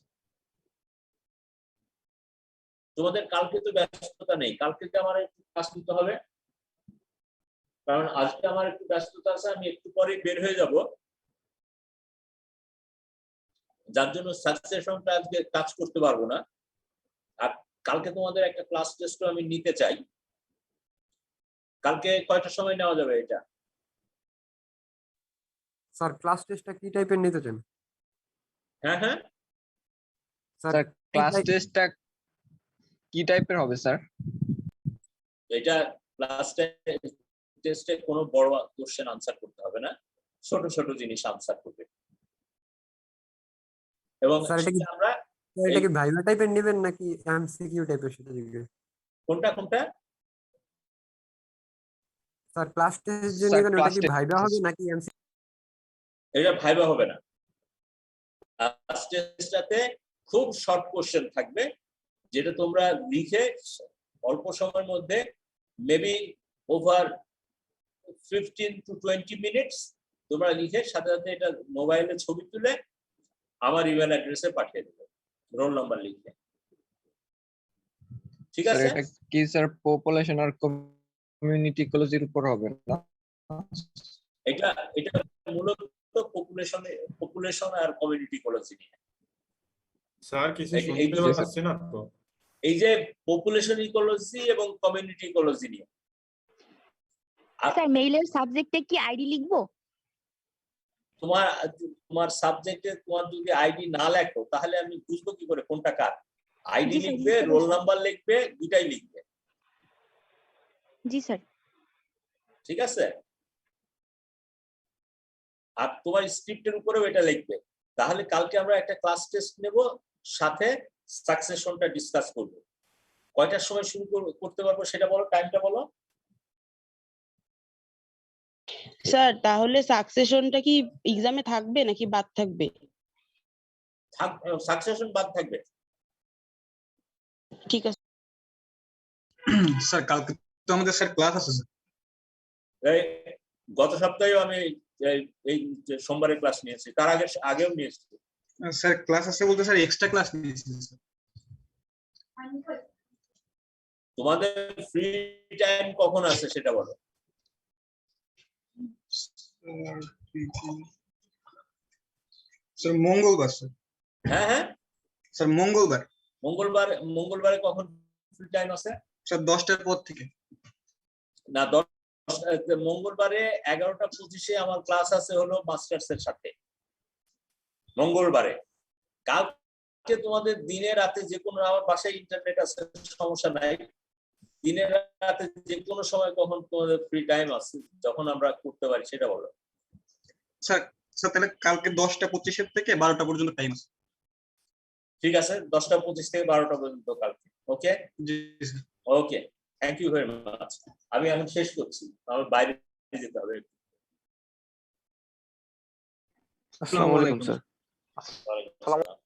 Speaker 1: তোমাদের কালকে তো ব্যস্ততা নেই, কালকে আমার একটু ক্লাস নিতে হবে, কারণ আজকে আমার একটু ব্যস্ততা আছে, আমি একটু পরেই বের হয়ে যাব, যার জন্য সাকসেশনটা আজকে কাজ করতে পারবো না। আর কালকে তোমাদের একটা ক্লাস টেস্টও আমি নিতে চাই। কালকে কয়টার সময় নেওয়া যাবে এটা?
Speaker 4: স্যার ক্লাস টেস্টটা কি টাইপের নিতে চান?
Speaker 1: হ্যাঁ হ্যাঁ
Speaker 9: স্যার ক্লাস টেস্টটা কি টাইপের হবে স্যার?
Speaker 1: এটা ক্লাস টেস্টে কোনো বড় কোশ্চেন আনসার করতে হবে না, ছোট ছোট জিনিস আনসার করবে। এবং আমরা
Speaker 4: এটা কি ভাইভা টাইপের নেবেন নাকি এমসিকিউ টাইপের সেটা জিজ্ঞেস?
Speaker 1: কোনটা কোনটা?
Speaker 4: স্যার ক্লাস টেস্ট যে নেবেন ওটা কি ভাইভা হবে নাকি এমসিকিউ?
Speaker 1: এটা ভাইভা হবে না। ক্লাস টেস্টটাতে খুব শর্ট কোশ্চেন থাকবে, যেটা তোমরা লিখে অল্প সময়ের মধ্যে মেবি ওভার 15 to 20 মিনিটস তোমরা লিখে সাথে সাথে এটা মোবাইলে ছবি তুলে আমার ইমেল অ্যাড্রেসে পাঠিয়ে দেবে, রোল নাম্বার লিখে। ঠিক আছে?
Speaker 9: এটা কি স্যার পপুলেশন আর কমিউনিটি ইকোলজির উপর হবে না?
Speaker 1: এটা এটা মূলত পপুলেশন আর কমিউনিটি ইকোলজি নিয়ে।
Speaker 10: স্যার কিছু শুনতে পাচ্ছি না তো।
Speaker 1: এই যে পপুলেশন ইকোলজি এবং কমিউনিটি ইকোলজি নিয়ে।
Speaker 3: স্যার মেইলের সাবজেক্টে কি আইডি লিখবো?
Speaker 1: তোমার সাবজেক্টে তোমার যদি আইডি না লেখো তাহলে আমি বুঝবো কি করে কোনটা কার? আইডি লিখবে, রোল নাম্বার লিখবে, দুটাই লিখবে।
Speaker 3: জি স্যার।
Speaker 1: ঠিক আছে? আর তোমার স্ক্রিপ্টের উপরেও এটা লিখবে। তাহলে কালকে আমরা একটা ক্লাস টেস্ট নেব, সাথে সাকসেশনটা ডিসকাস করব। কয়টার সময় শুরু করতে পারবো সেটা বলো, টাইমটা বলো।
Speaker 11: স্যার তাহলে সাকসেশনটা কি এক্সামে থাকবে নাকি বাদ থাকবে?
Speaker 1: সাকসেশন বাদ থাকবে।
Speaker 11: ঠিক আছে
Speaker 6: স্যার। কালকে তো আমাদের স্যার ক্লাস আছে স্যার।
Speaker 1: এই গত সপ্তাহেও আমি এই সোমবারে ক্লাস নিয়েছি, তার আগেও নিয়েছি।
Speaker 6: স্যার ক্লাস আছে বলতে স্যার এক্সট্রা ক্লাস নিয়েছি স্যার।
Speaker 1: তোমাদের ফ্রি টাইম কখন আছে সেটা বলো।
Speaker 6: স্যার মঙ্গলবার স্যার।
Speaker 1: হ্যাঁ হ্যাঁ
Speaker 6: স্যার
Speaker 1: মঙ্গলবারে কখন ফ্রি টাইম আছে?
Speaker 6: স্যার 10টার পর থেকে।
Speaker 1: না, মঙ্গলবারে 11টা 25-এ আমার ক্লাস আছে হলো মাস্টার্স এর সাথে মঙ্গলবারে। কালকে তোমাদের দিনে রাতে যে কোনো, আমার বাসায় ইন্টারনেট আছে, সমস্যা নাই, দিনে রাতে যে কোনো সময় কখন তোমাদের ফ্রি টাইম আছে যখন আমরা করতে পারি সেটা বলো।
Speaker 6: স্যার তাহলে কালকে 10টা 25 থেকে 12টা পর্যন্ত টাইম আছে।
Speaker 1: ঠিক আছে, 10টা 25 থেকে 12টা পর্যন্ত কালকে। ওকে ওকে, থ্যাংক ইউ ভেরি মাচ। আমি এখন শেষ করছি, আমার বাইরে যেতে হবে।
Speaker 2: আসসালামু আলাইকুম স্যার।
Speaker 1: ওয়ালাইকুম আসসালাম।